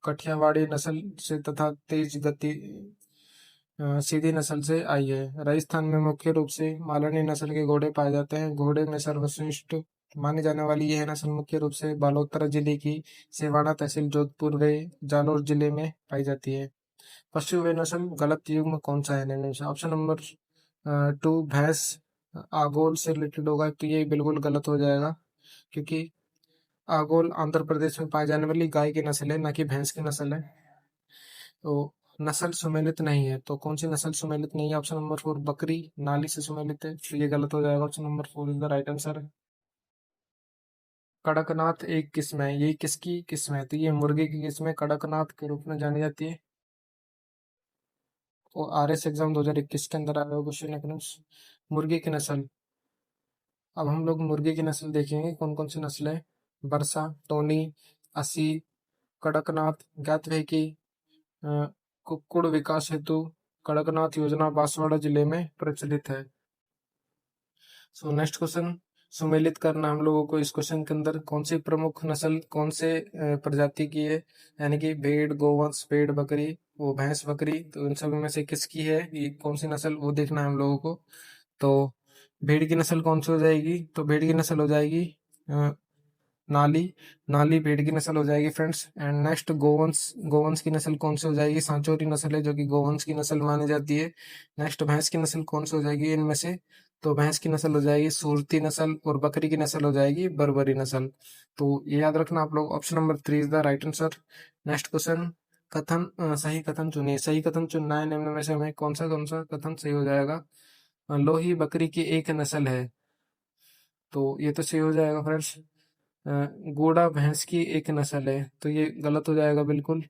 कठियावाड़ी नस्ल से तथा तेज गति सीधी नस्ल से आई है। राजस्थान में मुख्य रूप से मालानी नस्ल के घोड़े पाए जाते हैं। घोड़े में सर्वश्रेष्ठ मानी जाने वाली यह नस्ल मुख्य रूप से बालोतरा जिले की सिवाना तहसील, जोधपुर व जालौर जिले में पाई जाती है। पशु व नस्ल गलत युग्म कौन सा है? निम्न में से ऑप्शन नंबर 2 भैंस आगोल से रिलेटेड होगा, तो ये बिल्कुल गलत हो जाएगा, क्योंकि आगोल आंध्र प्रदेश में पाई जाने वाली गाय की नस्ल है, ना कि भैंस की नस्ल है। तो नस्ल सुमेलित नहीं है, तो कौन सी नस्ल सुमेलित नहीं है? ऑप्शन नंबर 4 बकरी नाली से सुमेलित है, तो ये गलत हो जाएगा। Option number 4 is the right answer. Kadaknath एक किस्म है, ये किसकी किस्म है? तो ये मुर्गे की किस्म है, कड़कनाथ के रूप में जानी जाती है। और आरएस एग्जाम 2021 के अंदर आया हुआ क्वेश्चन है फ्रेंड्स। मुर्गे की नस्ल, अब हम लोग मुर्गे की नस्ल देखेंगे कौन कौन सी नस्ल है। बरसा, टोनी, अस्सी, कड़कनाथ, ज्ञात है कि कुक्कुड़ विकास हेतु कड़कनाथ योजना बांसवाड़ा जिले में प्रचलित है। सो नेक्स्ट क्वेश्चन, सुमेलित करना हम लोगों को इस क्वेश्चन के अंदर। कौन सी प्रमुख नस्ल कौन से प्रजाति की है? यानी कि भेड़, गोवंश, भेड़, बकरी, वो भैंस, बकरी, तो इन सभी में से किसकी है ये कौन सी नस्ल, वो देखना है हम लोगों को। तो भेड़ की नस्ल कौन सी हो जाएगी? तो भेड़ की नस्ल हो जाएगी नाली नाली भेड़ की नस्ल हो जाएगी फ्रेंड्स। एंड नेक्स्ट, गोवंश गोवंश की नस्ल कौन सी हो जाएगी? सांचौरी नस्ल है, जो कि गोवंश की नस्ल मानी जाती है। नेक्स्ट, भैंस की नस्ल कौन सी हो जाएगी इनमें से? तो भैंस की नस्ल हो जाएगी सूरती नस्ल, और बकरी की नस्ल हो जाएगी बर्बरी नस्ल। तो ये याद रखना आप लोग। Option number 3 is the right answer. Next question, सही कथन चुनिए। सही कथन चुनना है, निम्न में से हमें कौन सा कथन सही हो जाएगा? लोही बकरी की एक नस्ल है, तो ये तो सही हो जाएगा फ्रेंड्स। गोड़ा भैंस की एक नस्ल है, तो ये गलत हो जाएगा बिल्कुल।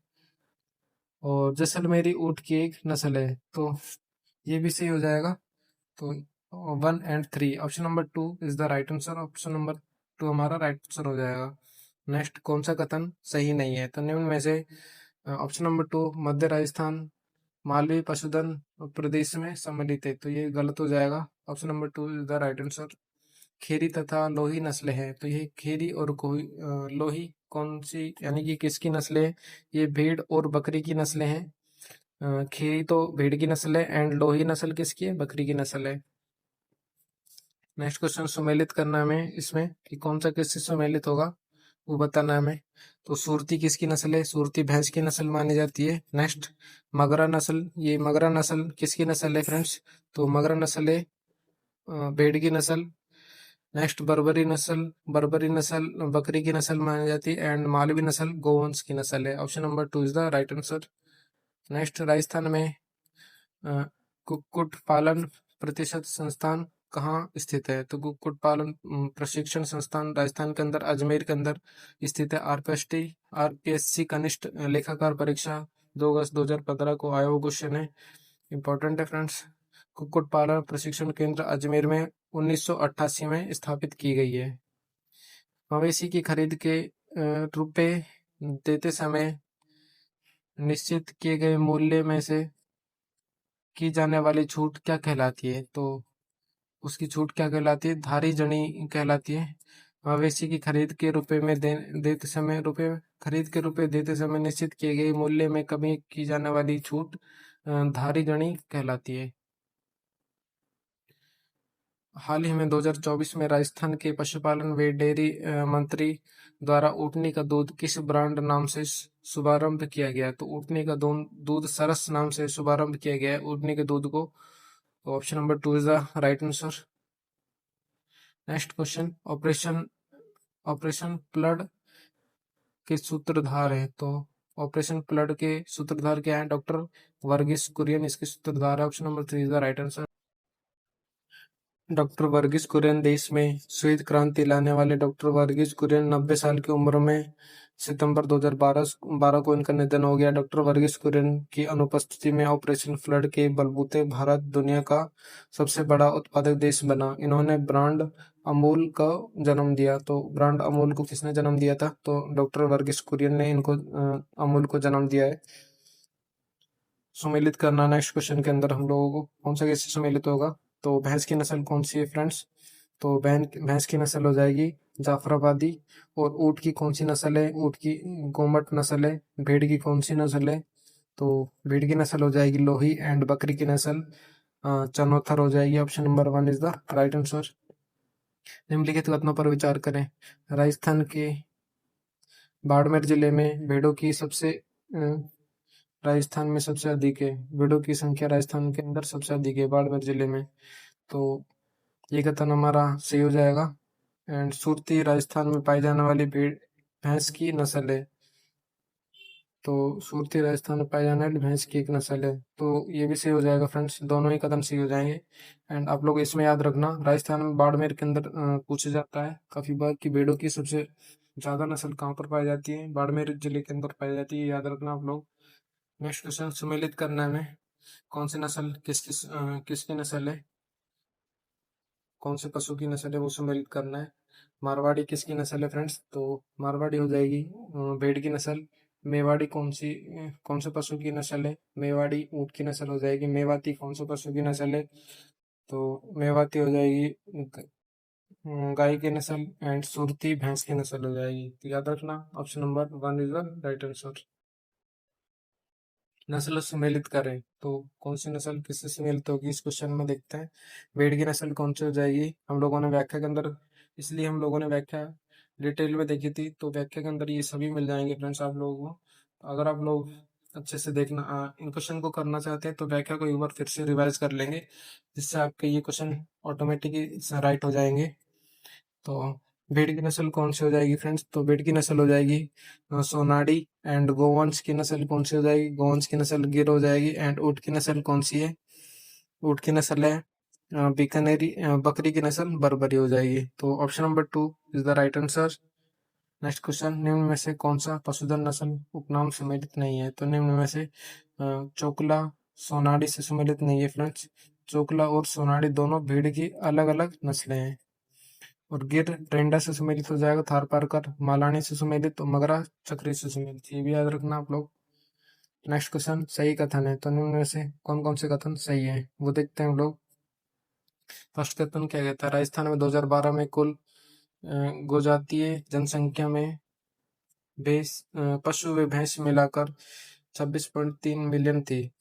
और जैसलमेरी ऊँट की एक नस्ल है, तो ये भी सही हो जाएगा। तो 1 और 3 option number 2 is the right answer. Option number 2 हमारा राइट आंसर हो जाएगा। नेक्स्ट, कौन सा कथन सही नहीं है? तो निम्न में से ऑप्शन नंबर 2 मध्य राजस्थान मालवी पशुधन प्रदेश में सम्मिलित है, तो ये गलत हो जाएगा। Option number 2 is the right answer. खेरी तथा लोही नस्लें हैं, तो ये खेरी और लोही कौन सी यानी कि किसकी नस्लें हैं? ये भेड़ और बकरी की नस्लें हैं। खेरी तो भेड़ की नस्ल है एंड लोही नस्ल किसकी है? बकरी की नस्ल है। नेक्स्ट क्वेश्चन, सुमेलित करना है हमें इसमें कि कौन सा किससे सुमेलित होगा वो बताना है हमें। तो सुरती किसकी नस्ल है? सुरती भैंस की नस्ल मानी जाती है। नेक्स्ट, मगरा नस्ल, ये मगरा नस्ल किसकी नस्ल है फ्रेंड्स? तो मगरा नस्ल है भेड़ की नस्ल। नेक्स्ट, बर्बरी नस्ल बकरी की नस्ल मानी जाती है एंड मालवी नस्ल गोवंश की नस्ल है। Option number 2 is the right answer. Next, Rajasthan में कुक्कुट पालन प्रतिशत संस्थान कहाँ स्थित है? तो कुक्कुट पालन प्रशिक्षण संस्थान राजस्थान के अंदर अजमेर के अंदर स्थित है। आरपीएससी कनिष्ठ लेखाकार परीक्षा 2 अगस्त 2015 को आया हुआ क्वेश्चन है, इंपॉर्टेंट है फ्रेंड्स। कुक्कुट पालन प्रशिक्षण केंद्र अजमेर में 1988 में स्थापित की गई है। मवेशी की खरीद के रुपए देते समय निश्चित किए गए मूल्य में से की जाने वाली छूट क्या कहलाती है? तो उसकी छूट क्या कहलाती है? धारी जनी कहलाती है। मवेशी की खरीद के रुपए में देते समय खरीद के रुपए देते समय निश्चित किए गए मूल्य में कमी की जाने वाली छूट धारी जनी कहलाती है। हाल ही में 2024 में राजस्थान के पशुपालन व डेयरी मंत्री द्वारा ऊँटनी का दूध किस ब्रांड नाम से शुभारंभ किया गया? तो ऊँटनी का दूध सरस नाम से शुभारंभ किया गया है ऊँटनी के दूध को। Option number 2 is the right answer. Next question, operation flood के सूत्रधार है, तो ऑपरेशन फ्लड के सूत्रधार क्या है? डॉक्टर वर्गीस कुरियन इसके सूत्रधार है। Option number 3 is the right answer. Doctor Verghese Kurien, देश में श्वेत क्रांति लाने वाले डॉक्टर वर्गीस कुरियन 90 साल की उम्र में सितंबर 2012 को इनका निधन हो गया। डॉक्टर वर्गीस कुरियन की अनुपस्थिति में ऑपरेशन फ्लड के बलबूते भारत दुनिया का सबसे बड़ा उत्पादक देश बना। इन्होंने ब्रांड अमूल का जन्म दिया। तो ब्रांड अमूल को किसने जन्म दिया था? तो डॉक्टर वर्गीस कुरियन ने इनको अमूल को जन्म दिया है। सुमेलित करना नेक्स्ट क्वेश्चन के अंदर हम लोगों को कौन सा कैसे सुमेलित होगा? तो भैंस की नस्ल कौन सी है फ्रेंड्स? तो भैंस की नस्ल हो जाएगी जाफराबादी। और ऊँट की कौन सी नस्ल है? ऊँट की गोमट नस्ल है। भेड़ की कौन सी नस्ल है? तो भेड़ की नस्ल हो जाएगी लोही एंड बकरी की नस्ल चनोथर हो जाएगी। Option number 1 is the right answer. निम्नलिखित कथनों पर विचार करें। राजस्थान के बाड़मेर जिले में भेड़ों की राजस्थान में सबसे अधिक है। भेड़ों की संख्या राजस्थान के अंदर सबसे अधिक है बाड़मेर जिले में, तो ये कथन हमारा सही हो जाएगा। एंड सुरती राजस्थान में पाई जाने वाली भैंस की नस्ल है। तो सुरती राजस्थान में पाई जाने वाली भैंस की एक नस्ल है, तो ये भी सही हो जाएगा फ्रेंड्स। दोनों ही कथन सही हो जाएंगे। एंड आप लोग इसमें याद रखना, राजस्थान में बाड़मेर के अंदर पूछा जाता है काफी बार कि भेड़ों की सबसे ज्यादा नस्ल कहाँ पर पाई जाती है? बाड़मेर जिले के अंदर पाई जाती है, याद रखना आप लोग। नेक्स्ट क्वेश्चन, सुमेलित करना है हमें कौन सी नस्ल किसकी नस्ल है, कौन से पशु की नस्ल है वो सम्मिलित करना है। मारवाड़ी किसकी नस्ल है फ्रेंड्स? तो मारवाड़ी हो जाएगी भेड़ की नस्ल। मेवाड़ी कौन से पशु की नस्ल है? मेवाड़ी ऊँट की नस्ल हो जाएगी। मेवाती कौन से पशु की नस्ल है? तो मेवाती हो जाएगी गाय की नस्ल। एंड सुरती भैंस की नस्ल हो जाएगी। तो याद रखना option number 1 is the right answer. नस्ल सम्मिलित करें तो कौन सी नस्ल किससे सम्मिलित होगी इस क्वेश्चन में देखते हैं। भेड़ की नस्ल कौन सी हो जाएगी? हम लोगों ने व्याख्या के अंदर, इसलिए हम लोगों ने व्याख्या डिटेल में देखी थी, तो व्याख्या के अंदर ये सभी मिल जाएंगे फ्रेंड्स आप लोगों को। अगर आप लोग अच्छे से देखना इन क्वेश्चन को करना चाहते हैं तो व्याख्या को एक बार फिर से रिवाइज कर लेंगे, जिससे आपके ये क्वेश्चन ऑटोमेटिकली राइट हो जाएंगे। तो भेड़ की नस्ल कौन सी हो जाएगी फ्रेंड्स? तो भेड़ की नस्ल हो जाएगी सोनाड़ी। एंड गोवंश की नस्ल कौन सी हो जाएगी? गोवंश की नस्ल गिर हो जाएगी। एंड ऊँट की नस्ल कौन सी है? ऊँट की नस्ल है बीकानेरी बकरी की नस्ल बर्बरी हो जाएगी। तो option number 2 is the right answer. Next question, निम्न में से कौन सा पशुधन नस्ल उपनाम सम्मिलित नहीं है? तो निम्न में से चोकला सोनाड़ी से सम्मिलित नहीं है फ्रेंड्स। चोकला और सोनाड़ी दोनों भेड़ की अलग अलग नस्लें हैं। और गिर टेंडा से सम्मिलित हो जाएगा, थारपारकर मालानी से सम्मिलित, तो मगरा चक्री से सम्मिलित, ये भी याद रखना आप लोग। नेक्स्ट क्वेश्चन, सही कथन है, तो निम्न में से कौन कौन से कथन सही है वो देखते हैं हम लोग। फर्स्ट कथन क्या कहता है, राजस्थान में 2012 में कुल गोजातीय जनसंख्या में पशु व भैंस मिलाकर 26.3 मिलियन थी।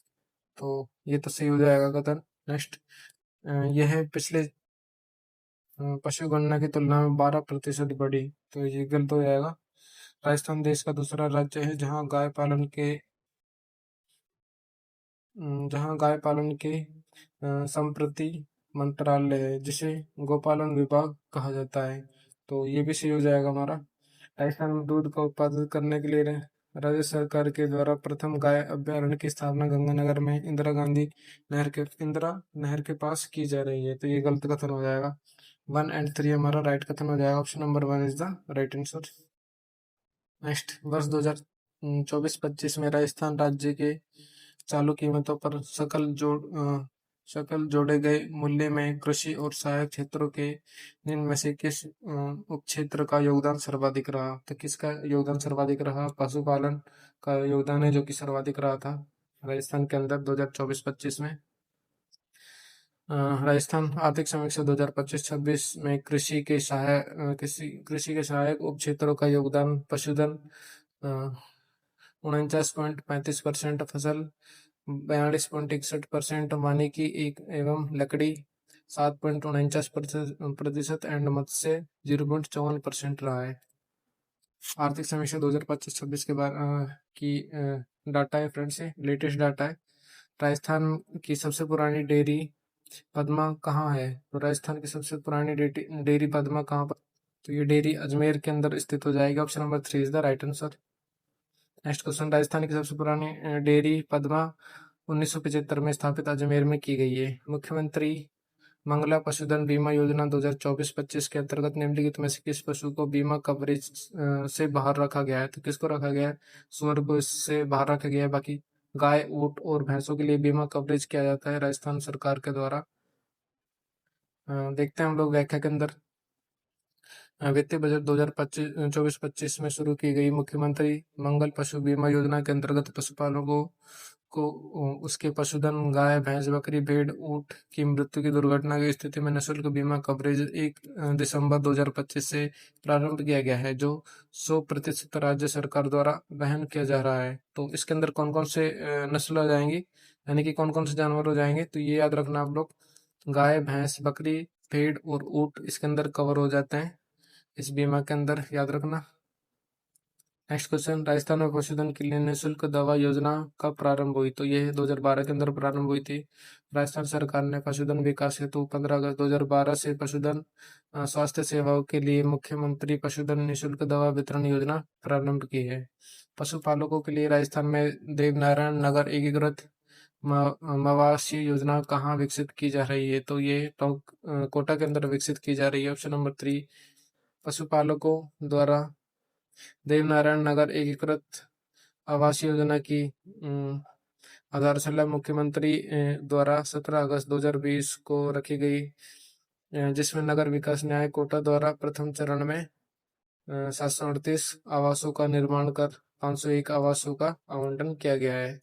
तो ये तो सही हो जाएगा कथन। नेक्स्ट, यह पिछले पशु गणना की तुलना में 12% बढ़ी, तो ये गलत हो जाएगा। राजस्थान देश का दूसरा राज्य है जहां गाय पालन के संप्रति मंत्रालय है, जिसे गोपालन विभाग कहा जाता है। तो ये भी सही हो जाएगा हमारा। राजस्थान में दूध का उत्पादन करने के लिए राज्य सरकार के द्वारा प्रथम गाय अभ्यारण्य की स्थापना गंगानगर में इंदिरा नहर के पास की जा रही है। तो ये गलत कथन हो जाएगा। 1 एंड 3 हमारा राइट कथन हो जाएगा। Option number 1 is the right answer. Next, वर्ष 2024-25 में राजस्थान राज्य के चालू कीमतों पर सकल जोड़े गए मूल्य में कृषि और सहायक क्षेत्रों के निम्न में से किस उप क्षेत्र का योगदान सर्वाधिक रहा? तो किसका योगदान सर्वाधिक रहा? पशुपालन का योगदान है जो कि सर्वाधिक रहा था राजस्थान के अंदर 2024-25 में। राजस्थान आर्थिक समीक्षा 2025-26 में कृषि के सहायक उप क्षेत्रों का योगदान पशुधन 49.35%, फसल 42.61%, वानिकी एक एवं लकड़ी 7.49% एंड मत्स्य 0.54% रहा है। आर्थिक समीक्षा 2025-26 के बाद की डाटा है फ्रेंड्स, से लेटेस्ट डाटा है। राजस्थान की सबसे पुरानी डेयरी पद्मा कहाँ है? तो राजस्थान की सबसे पुरानी डेयरी पद्मा कहाँ पर? तो ये डेयरी अजमेर के अंदर स्थित हो जाएगी। Option number 3 is the right answer. Next question, Rajasthan की सबसे पुरानी डेयरी पद्मा 1975 में स्थापित अजमेर में की गई है। मुख्यमंत्री मंगला पशुधन बीमा योजना 2024-25 के अंतर्गत निम्नलिखित में से किस पशु को बीमा कवरेज से बाहर रखा गया है? तो किसको रखा गया है? सुअर को इससे बाहर रखा गया है। बाकी गाय, ऊंट और भैंसों के लिए बीमा कवरेज किया जाता है राजस्थान सरकार के द्वारा। देखते हैं हम लोग व्याख्या के अंदर। वित्तीय बजट 2024-25 में शुरू की गई मुख्यमंत्री मंगल पशु बीमा योजना के अंतर्गत पशुपालकों को उसके पशुधन गाय, भैंस, बकरी, भेड़, ऊंट की मृत्यु की दुर्घटना की स्थिति में निःशुल्क बीमा कवरेज 1 दिसंबर 2025 से प्रारंभ किया गया है, जो 100% राज्य सरकार द्वारा वहन किया जा रहा है। तो इसके अंदर कौन कौन से नस्ल आ जाएंगी, यानी कि कौन कौन से जानवर हो जाएंगे? तो ये याद रखना आप लोग, गाय, भैंस, बकरी, भेड़ और ऊंट इसके अंदर कवर हो जाते हैं इस बीमा के अंदर, याद रखना। नेक्स्ट क्वेश्चन, राजस्थान में पशुधन के लिए निःशुल्क दवा योजना कब प्रारंभ हुई? तो ये 2012 के अंदर प्रारंभ हुई थी। राजस्थान सरकार ने पशुधन विकास हेतु 15 अगस्त 2012 से पशुधन स्वास्थ्य सेवाओं के लिए मुख्यमंत्री पशुधन निःशुल्क दवा वितरण योजना प्रारंभ की है। पशुपालकों के लिए राजस्थान में देवनारायण नगर एकीकृत मवासी योजना कहाँ विकसित की जा रही है? तो ये कोटा के अंदर विकसित की जा रही है। ऑप्शन नंबर 3, पशुपालकों द्वारा देवनारायण नगर एकीकृत आवास योजना की आधारशिला मुख्यमंत्री द्वारा 17 अगस्त 2020 को रखी गई, जिसमें नगर विकास न्याय कोटा द्वारा प्रथम चरण में 738 आवासों का निर्माण कर 501 आवासों का आवंटन किया गया है।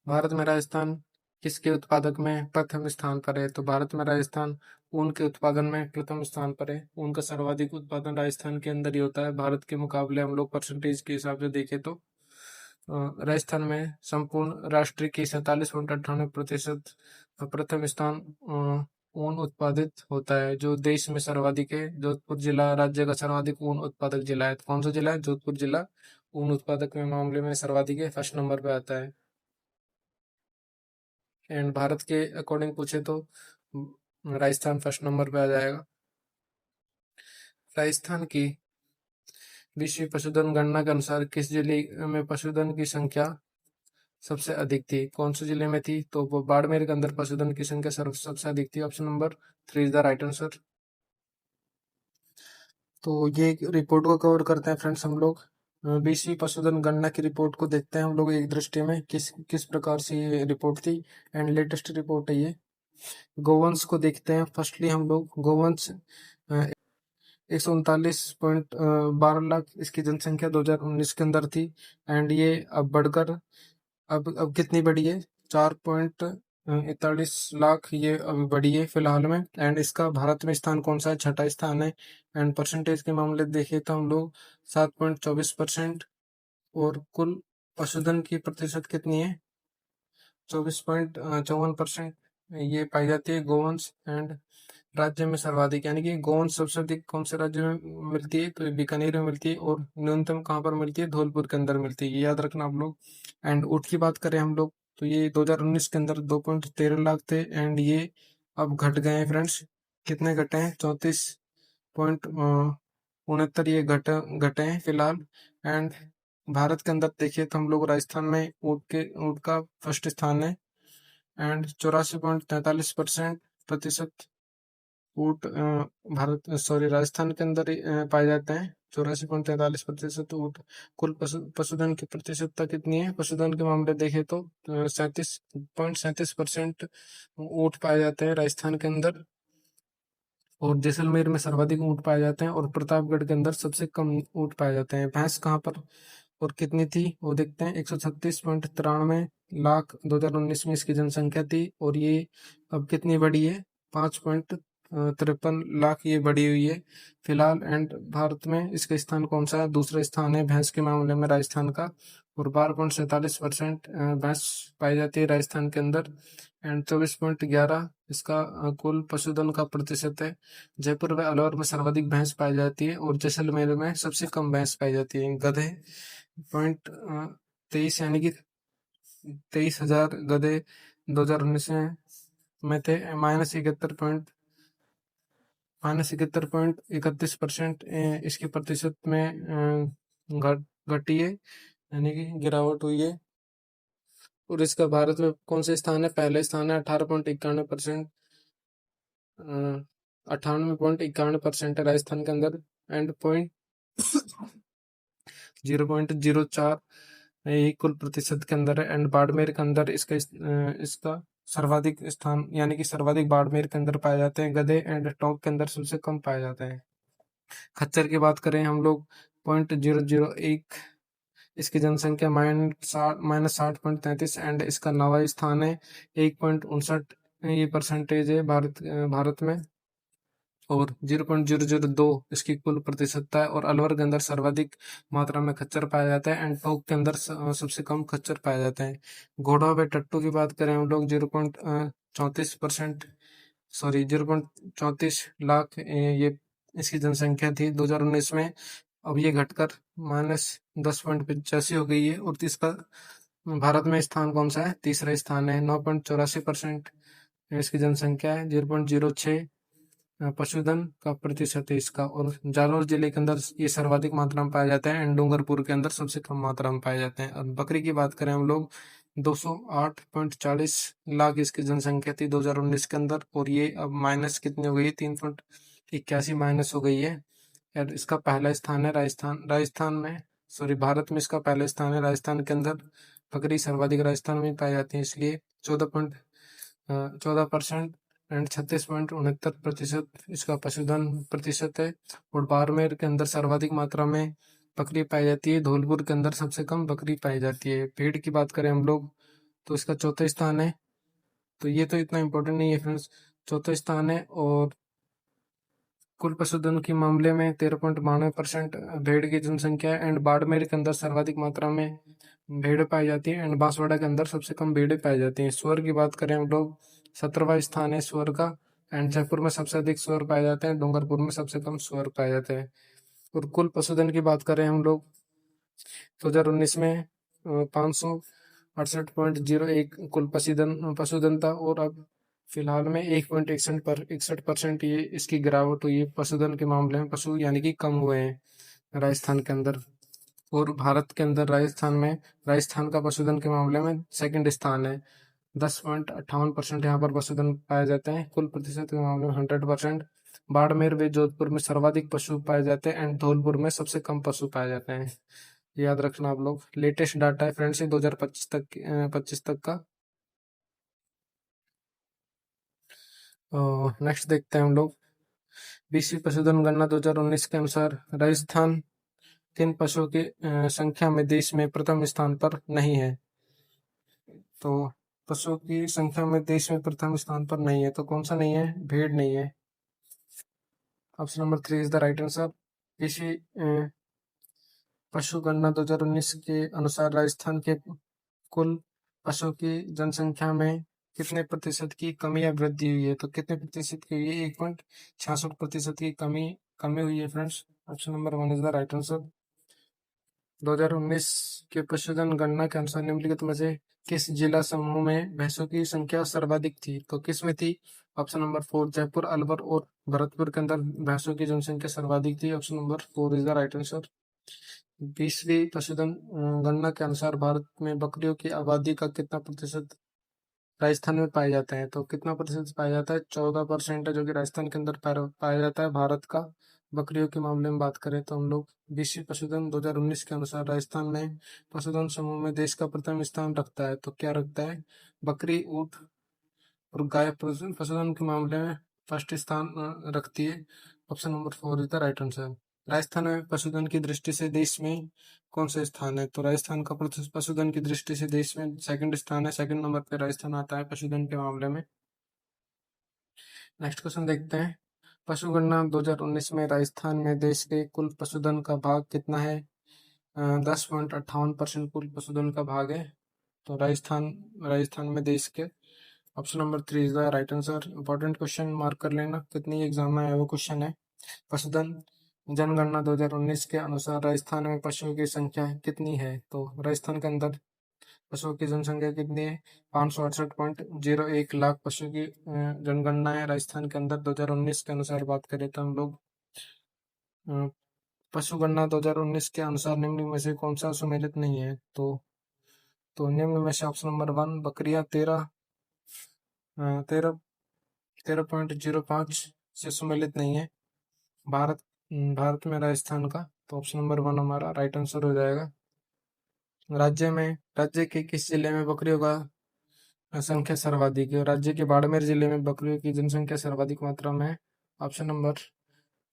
भारत में राजस्थान किसके उत्पादक में प्रथम स्थान पर है? तो भारत में राजस्थान ऊन के उत्पादन में प्रथम स्थान पर है। ऊन का सर्वाधिक उत्पादन राजस्थान के अंदर ही होता है भारत के मुकाबले। हम लोग परसेंटेज के हिसाब से देखें तो राजस्थान में संपूर्ण राष्ट्र की 47.98% प्रथम स्थान ऊन उत्पादित होता है, जो देश में सर्वाधिक है। जोधपुर जिला राज्य का सर्वाधिक ऊन उत्पादक जिला है। तो कौन सा जिला है? जोधपुर जिला ऊन उत्पादक में मामले में सर्वाधिक है, फर्स्ट नंबर पे आता है। एंड भारत के अकॉर्डिंग पूछे तो राजस्थान फर्स्ट नंबर पे आ जाएगा। राजस्थान की विश्व पशुधन गणना के अनुसार किस जिले में पशुधन की संख्या सबसे अधिक थी। कौन से जिले में थी? तो वो बाड़मेर के अंदर पशुधन की संख्या सबसे अधिक थी। Option number 3 is the right answer. तो ये रिपोर्ट को कवर करते हैं फ्रेंड्स हम लोग। 20वीं पशुधन गणना की रिपोर्ट को देखते हैं हम लोग एक दृष्टि में किस किस प्रकार से ये रिपोर्ट थी एंड लेटेस्ट रिपोर्ट है ये। गोवंश को देखते हैं फर्स्टली हम लोग। गोवंश 139.12 लाख इसकी जनसंख्या 2019 के अंदर थी एंड ये अब बढ़कर अब कितनी बढ़ी है? 4.41 लाख ये अभी बढ़ी है फिलहाल में। एंड इसका भारत में स्थान कौन सा है? छठा स्थान है। एंड परसेंटेज के मामले देखें तो हम लोग 7.24%। और कुल पशुधन की प्रतिशत कितनी है? 24.54% ये पाई जाती है गोवंश। एंड राज्य में सर्वाधिक यानी कि गोवंश सबसे अधिक कौन से राज्य में मिलती है? तो ये बीकानेर में मिलती है। और न्यूनतम कहाँ पर मिलती है? धौलपुर के अंदर मिलती है, ये याद रखना आप लोग। एंड ऊँट की बात करें हम लोग तो ये 2019 के अंदर 2.13 लाख थे एंड ये अब घट गए हैं फ्रेंड्स। कितने घटे हैं? 34.69 ये घटे हैं फिलहाल। एंड भारत के अंदर देखिए तो हम लोग राजस्थान में ऊँट का फर्स्ट स्थान है। एंड 84.43% प्रतिशत ऊँट राजस्थान के अंदर ही पाए जाते हैं। 84.43% ऊँट। कुल पशुधन की प्रतिशतता कितनी है? पशुधन के मामले देखें तो 37.37% ऊँट पाए जाते हैं राजस्थान के अंदर। और जैसलमेर में सर्वाधिक ऊँट पाए जाते हैं और प्रतापगढ़ के अंदर सबसे कम ऊँट पाए जाते हैं। भैंस कहाँ पर और कितनी थी वो देखते हैं। 136.93 लाख 2019 में इसकी जनसंख्या थी और ये अब कितनी बढ़ी है? 5.53 लाख ये बढ़ी हुई है फिलहाल। एंड भारत में इसका स्थान कौन सा है? दूसरा स्थान है भैंस के मामले में राजस्थान का। और 12.47% भैंस पाई जाती है राजस्थान के अंदर। एंड 24.11 इसका कुल पशुधन का प्रतिशत है। जयपुर व अलवर में सर्वाधिक भैंस पाई जाती है और जैसलमेर में सबसे कम भैंस पाई जाती है। गधे 23 यानी कि 23,000 गधे 2019 में थे। -71.31% इसकी प्रतिशत में घटी है यानी कि गिरावट हुई है। और इसका भारत में कौन सा स्थान है? पहला स्थान है 18.91%। 98.91% है राजस्थान के अंदर। एंड 0.04 यही कुल प्रतिशत के अंदर है। एंड बाड़मेर के अंदर इसका सर्वाधिक स्थान यानी कि सर्वाधिक बाड़मेर के अंदर पाए जाते हैं गधे। एंड टोंक के अंदर सबसे कम पाए जाते हैं। खच्चर की बात करें हम लोग 0.001 इसकी जनसंख्या -60.33 एंड इसका 9वां स्थान है। 1.59 ये परसेंटेज है भारत में। और 0.002 इसकी कुल प्रतिशतता है। और अलवर के अंदर सर्वाधिक मात्रा में खच्चर पाया जाता है एंड टोंक के अंदर सबसे कम खच्चर पाए जाते हैं। घोड़ा व टट्टू की बात करें हम लोग 0.34% 0.34 लाख ये इसकी जनसंख्या थी 2019 में। अब ये घटकर -10.85 हो गई है। और इसका भारत में स्थान कौन सा है? तीसरा स्थान है। 9.84% इसकी जनसंख्या है। 0.06 पशुधन का प्रतिशत है इसका। और जालौर जिले के अंदर ये सर्वाधिक मात्रा में पाए जाते हैं एंड डूंगरपुर के अंदर सबसे कम मात्रा में पाए जाते हैं। अब बकरी की बात करें हम लोग 208.40 लाख इसकी जनसंख्या थी 2019 के अंदर। और ये अब माइनस कितनी हो गई है? 3.81 माइनस हो गई है। और इसका पहला स्थान है राजस्थान में भारत में इसका पहला स्थान है। राजस्थान के अंदर बकरी सर्वाधिक राजस्थान में पाई जाती है इसलिए 14% एंड 36.69% इसका पशुधन प्रतिशत है। और बाड़मेर के अंदर सर्वाधिक मात्रा में बकरी पाई जाती है। धौलपुर के अंदर सबसे कम बकरी पाई जाती है। भेड़ की बात करें हम लोग तो इसका चौथा स्थान है। तो ये तो इतना इम्पोर्टेंट नहीं है फ्रेंड्स, चौथा स्थान है। और कुल पशुधन के मामले में 13.92% भेड़ की जनसंख्या है। एंड बाड़मेर के अंदर सर्वाधिक मात्रा में भेड़ पाई जाती है एंड बांसवाड़ा के अंदर सबसे कम भेड़ें पाई जाती हैं। सुअर की बात करें हम लोग 17वां स्थान है सुअर का। एंड जयपुर में सबसे अधिक सुअर पाए जाते हैं, डूंगरपुर में सबसे कम सुअर पाए जाते हैं। और कुल पशुधन की बात करें हम लोग 2019 में 568.01 कुल पशुधन था। और अब फिलहाल में 1.61% ये इसकी गिरावट हुई है पशुधन के मामले में। पशु यानी कि कम हुए हैं राजस्थान के अंदर। और भारत के अंदर राजस्थान का पशुधन के मामले में सेकंड स्थान है। 10.58% यहाँ पर पशुधन पाए जाते हैं। कुल प्रतिशत के मामले में 100%। बाड़मेर व जोधपुर में सर्वाधिक पशु पाए जाते हैं एंड धौलपुर में सबसे कम पशु पाए जाते हैं। याद रखना आप लोग। लेटेस्ट डाटा है फ्रेंड्स, 2025 तक 25 तक का। नेक्स्ट देखते हैं हम लोग। बीसी पशुधन गणना 2019 के अनुसार राजस्थान किन पशुओं की संख्या में देश में प्रथम स्थान पर नहीं है? तो पशुओं की संख्या में देश में प्रथम स्थान पर नहीं है, तो कौन सा नहीं है? भेड़ नहीं है। Option number 3 is the right answer. BC पशु गणना 2019 के अनुसार राजस्थान के कुल पशुओं की जनसंख्या में कितने प्रतिशत की कमी या वृद्धि हुई है? तो कितने प्रतिशत की हुई है? 1.66% की कमी हुई है friends. Option number 1 is the right answer. 2019 के पशुधन गणना के अनुसार निम्नलिखित में से किस जिला समूह में भैंसों की संख्या सर्वाधिक थी? तो किस में थी? ऑप्शन नंबर 4 जयपुर, अलवर और भरतपुर के अंदर भैंसों की जनसंख्या सर्वाधिक थी। Option number 4 is the right answer. 20वीं पशुधन गणना के अनुसार भारत में बकरियों की आबादी का कितना प्रतिशत राजस्थान में पाए जाते हैं? तो कितना प्रतिशत पाया जाता है? 14% है जो कि राजस्थान के अंदर पाया जाता है भारत का। बकरियों के मामले में बात करें तो हम लोग विश्व पशुधन 2019 के अनुसार राजस्थान में पशुधन समूह में देश का प्रथम स्थान रखता है। तो क्या रखता है? बकरी, ऊंट और गाय पशुधन के मामले में फर्स्ट स्थान रखती है। Option number 4 is the right answer. Rajasthan में पशुधन की दृष्टि से देश में कौन सा स्थान है? तो राजस्थान का पशुधन की दृष्टि से देश में सेकंड स्थान है। सेकंड नंबर पे राजस्थान आता है पशुधन के मामले में। नेक्स्ट क्वेश्चन देखते हैं। पशु गणना 2019 में राजस्थान में देश के कुल पशुधन का भाग कितना है? 10.58% कुल पशुधन का भाग है। तो राजस्थान में देश के option number 3 is the right answer. Important question mark कर लेना, कितनी एग्जाम में है वो क्वेश्चन है। पशुधन जनगणना 2019 के अनुसार राजस्थान में पशुओं की संख्या कितनी है? तो राजस्थान के अंदर पशुओं की जनसंख्या कितनी है? 568.01 लाख पशु की जनगणना है राजस्थान के अंदर 2019 के अनुसार बात करें तो हम लोग पशु गणना 2019 के अनुसार निम्न में से कौन सा सुमेलित नहीं है? तो निम्न में से ऑप्शन नंबर 1 बकरियां 13.05 से सुमेलित नहीं है भारत में राजस्थान का। तो ऑप्शन नंबर 1 हमारा राइट आंसर हो जाएगा। राज्य के किस जिले में बकरियों का संख्या सर्वाधिक है? राज्य के बाड़मेर जिले में बकरियों की जनसंख्या सर्वाधिक मात्रा में है। Option number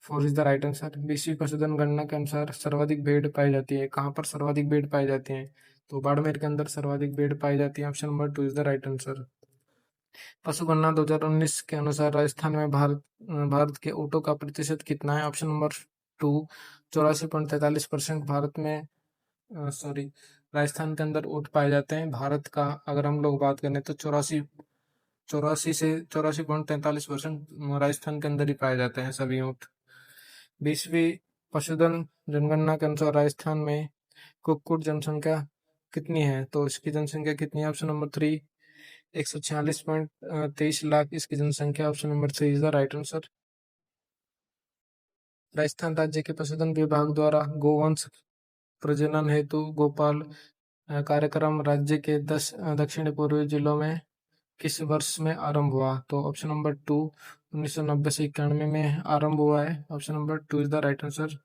4 is the right answer. विश्व पशुधन गणना के अनुसार सर्वाधिक भेड़ पाई जाती है। कहाँ पर सर्वाधिक भेड़ पाई जाती है? तो बाड़मेर के अंदर सर्वाधिक भेड़ पाई जाती है। Option number 2 is the right answer. पशु गणना 2019 के अनुसार राजस्थान में भारत के ऊँटों का प्रतिशत कितना है? ऑप्शन नंबर 2 84.43% भारत में राजस्थान के अंदर ऊँट पाए जाते हैं। भारत का अगर हम लोग बात करें तो 84.43% राजस्थान के अंदर ही पाए जाते हैं सभी ऊँट। 20वीं पशुधन जनगणना के अनुसार राजस्थान में कुक्कुट जनसंख्या कितनी है? तो इसकी जनसंख्या कितनी है? ऑप्शन नंबर 3 146.23 लाख इसकी जनसंख्या। Option number 3 is the right answer. Rajasthan राज्य के पशुधन विभाग द्वारा गोवंश प्रजनन हेतु गोपाल कार्यक्रम राज्य के 10 दक्षिण पूर्वी जिलों में किस वर्ष में आरंभ हुआ? तो ऑप्शन नंबर 2 1990 से 91 में आरंभ हुआ है। Option number 2 is the right answer.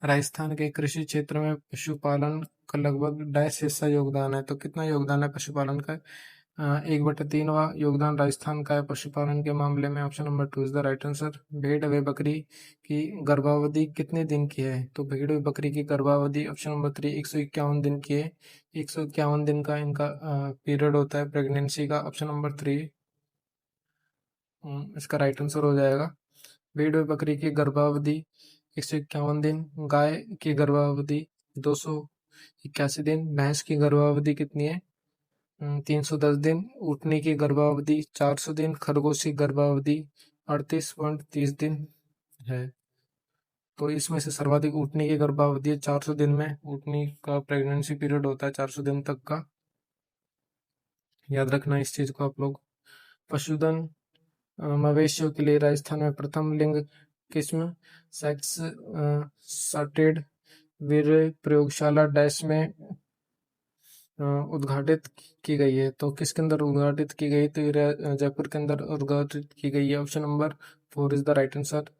Rajasthan के कृषि क्षेत्र में पशुपालन का लगभग 2.5 हिस्सा योगदान है। तो कितना योगदान है पशुपालन का? 1/3 योगदान राजस्थान का है पशुपालन के मामले में। Option number 2 is the right answer. भेड़ व बकरी की गर्भावधि कितने दिन की है? तो भेड़ व बकरी की गर्भावधि ऑप्शन नंबर 3 151 दिन की है। 151 दिन का इनका पीरियड होता है प्रेगनेंसी का। ऑप्शन नंबर 3 इसका राइट आंसर हो जाएगा। भेड़ व बकरी की गर्भावधि 151 दिन, गाय की गर्भावधि 281 दिन, भैंस की गर्भावधि कितनी है? 310 दिन, ऊँटनी की गर्भावधि 400 दिन, खरगोश की गर्भावधि 38.30 दिन है। तो इसमें से सर्वाधिक ऊँटनी की गर्भावधि है 400 दिन में। ऊँटनी का प्रेगनेंसी पीरियड होता है 400 दिन तक का। याद रखना इस चीज को आप लोग। पशुधन मवेशियों के लिए राजस्थान में प्रथम लिंग किस्म सेक्स सर्टेड वीर प्रयोगशाला डैश में उद्घाटित की गई है। तो किसके अंदर उद्घाटित की गई? तो ये जयपुर के अंदर उद्घाटित की गई है। Option number 4 is the right answer.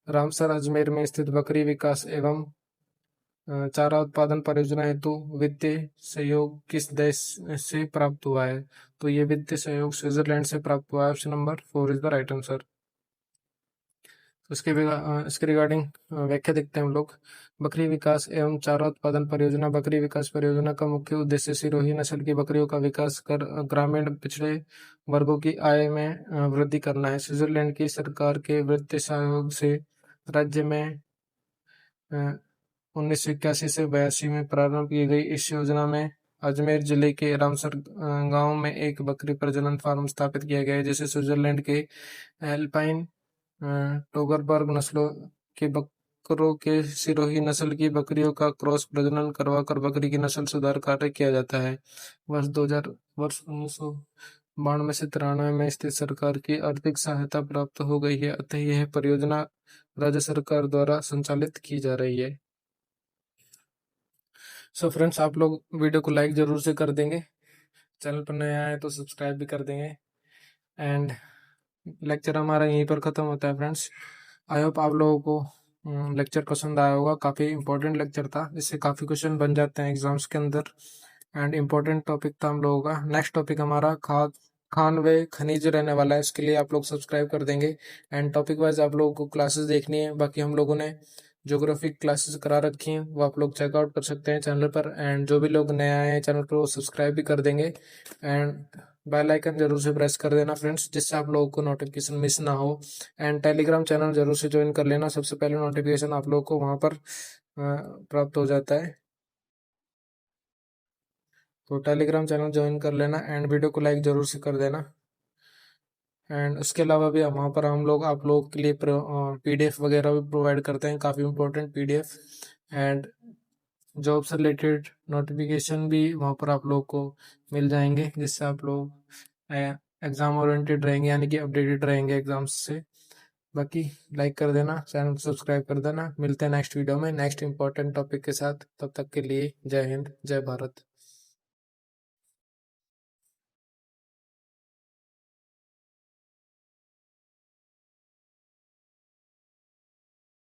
Ramsar Ajmer में स्थित बकरी विकास एवं चारा उत्पादन परियोजना हेतु वित्तीय सहयोग किस देश से प्राप्त हुआ है? तो ये वित्तीय सहयोग स्विट्जरलैंड से प्राप्त हुआ है। Option number 4 is the right answer. तो इसके रिगार्डिंग व्याख्या देखते हैं हम लोग। बकरी विकास एवं चारा उत्पादन परियोजना। बकरी विकास परियोजना का मुख्य उद्देश्य सिरोही नस्ल की बकरियों का विकास कर ग्रामीण पिछड़े वर्गों की आय में वृद्धि करना है। स्विट्जरलैंड की सरकार के वित्तीय सहयोग से राज्य में 1981 से 82 में प्रारंभ की गई इस योजना में अजमेर जिले के रामसर गांव में एक बकरी प्रजनन फार्म स्थापित किया गया है, जिसे स्विट्जरलैंड के एल्पाइन टोगरबर्ग नस्लों के बकरों के सिरोही नस्ल की बकरियों का क्रॉस प्रजनन करवाकर बकरी की नस्ल सुधार कार्य किया जाता है। वर्ष 1992 से 93 में स्थित सरकार की आर्थिक सहायता प्राप्त हो गई है, अतः यह परियोजना राज्य सरकार द्वारा संचालित की जा रही है। सो फ्रेंड्स, आप लोग वीडियो को लाइक जरूर से कर देंगे, चैनल पर नया है तो सब्सक्राइब भी कर देंगे। एंड लेक्चर हमारा यहीं पर ख़त्म होता है फ्रेंड्स। आई होप आप लोगों को लेक्चर पसंद आया होगा। काफ़ी इंपॉर्टेंट लेक्चर था, इससे काफ़ी क्वेश्चन बन जाते हैं एग्जाम्स के अंदर। एंड इम्पोर्टेंट टॉपिक था हम लोगों का। नेक्स्ट टॉपिक हमारा खान व खनिज रहने वाला है, इसके लिए आप लोग सब्सक्राइब कर देंगे। एंड टॉपिक वाइज आप लोगों को क्लासेस देखनी है। बाकी हम लोगों ने ज्योग्राफी क्लासेस करा रखी हैं, वो आप लोग चेकआउट कर सकते हैं चैनल पर। एंड जो भी लोग नए आए हैं चैनल पर, वो सब्सक्राइब भी कर देंगे। एंड बेल आइकन जरूर से प्रेस कर देना फ्रेंड्स, जिससे आप लोगों को नोटिफिकेशन मिस ना हो। एंड टेलीग्राम चैनल जरूर से ज्वाइन कर लेना, सबसे पहले नोटिफिकेशन आप लोगों को वहाँ पर प्राप्त हो जाता है। तो टेलीग्राम चैनल ज्वाइन कर लेना एंड वीडियो को लाइक जरूर से कर देना। एंड उसके अलावा भी वहाँ पर हम लोग आप लोगों के लिए PDF वगैरह भी प्रोवाइड करते हैं, काफ़ी इंपॉर्टेंट PDF। एंड जॉब से रिलेटेड नोटिफिकेशन भी वहाँ पर आप लोग को मिल जाएंगे, जिससे आप लोग एग्ज़ाम ओरिएंटेड रहेंगे, यानी कि अपडेटेड रहेंगे एग्ज़ाम्स से। बाकी लाइक कर देना, चैनल को सब्सक्राइब कर देना। मिलते हैं नेक्स्ट वीडियो में नेक्स्ट इंपॉर्टेंट टॉपिक के साथ। तब तक के लिए जय हिंद, जय भारत।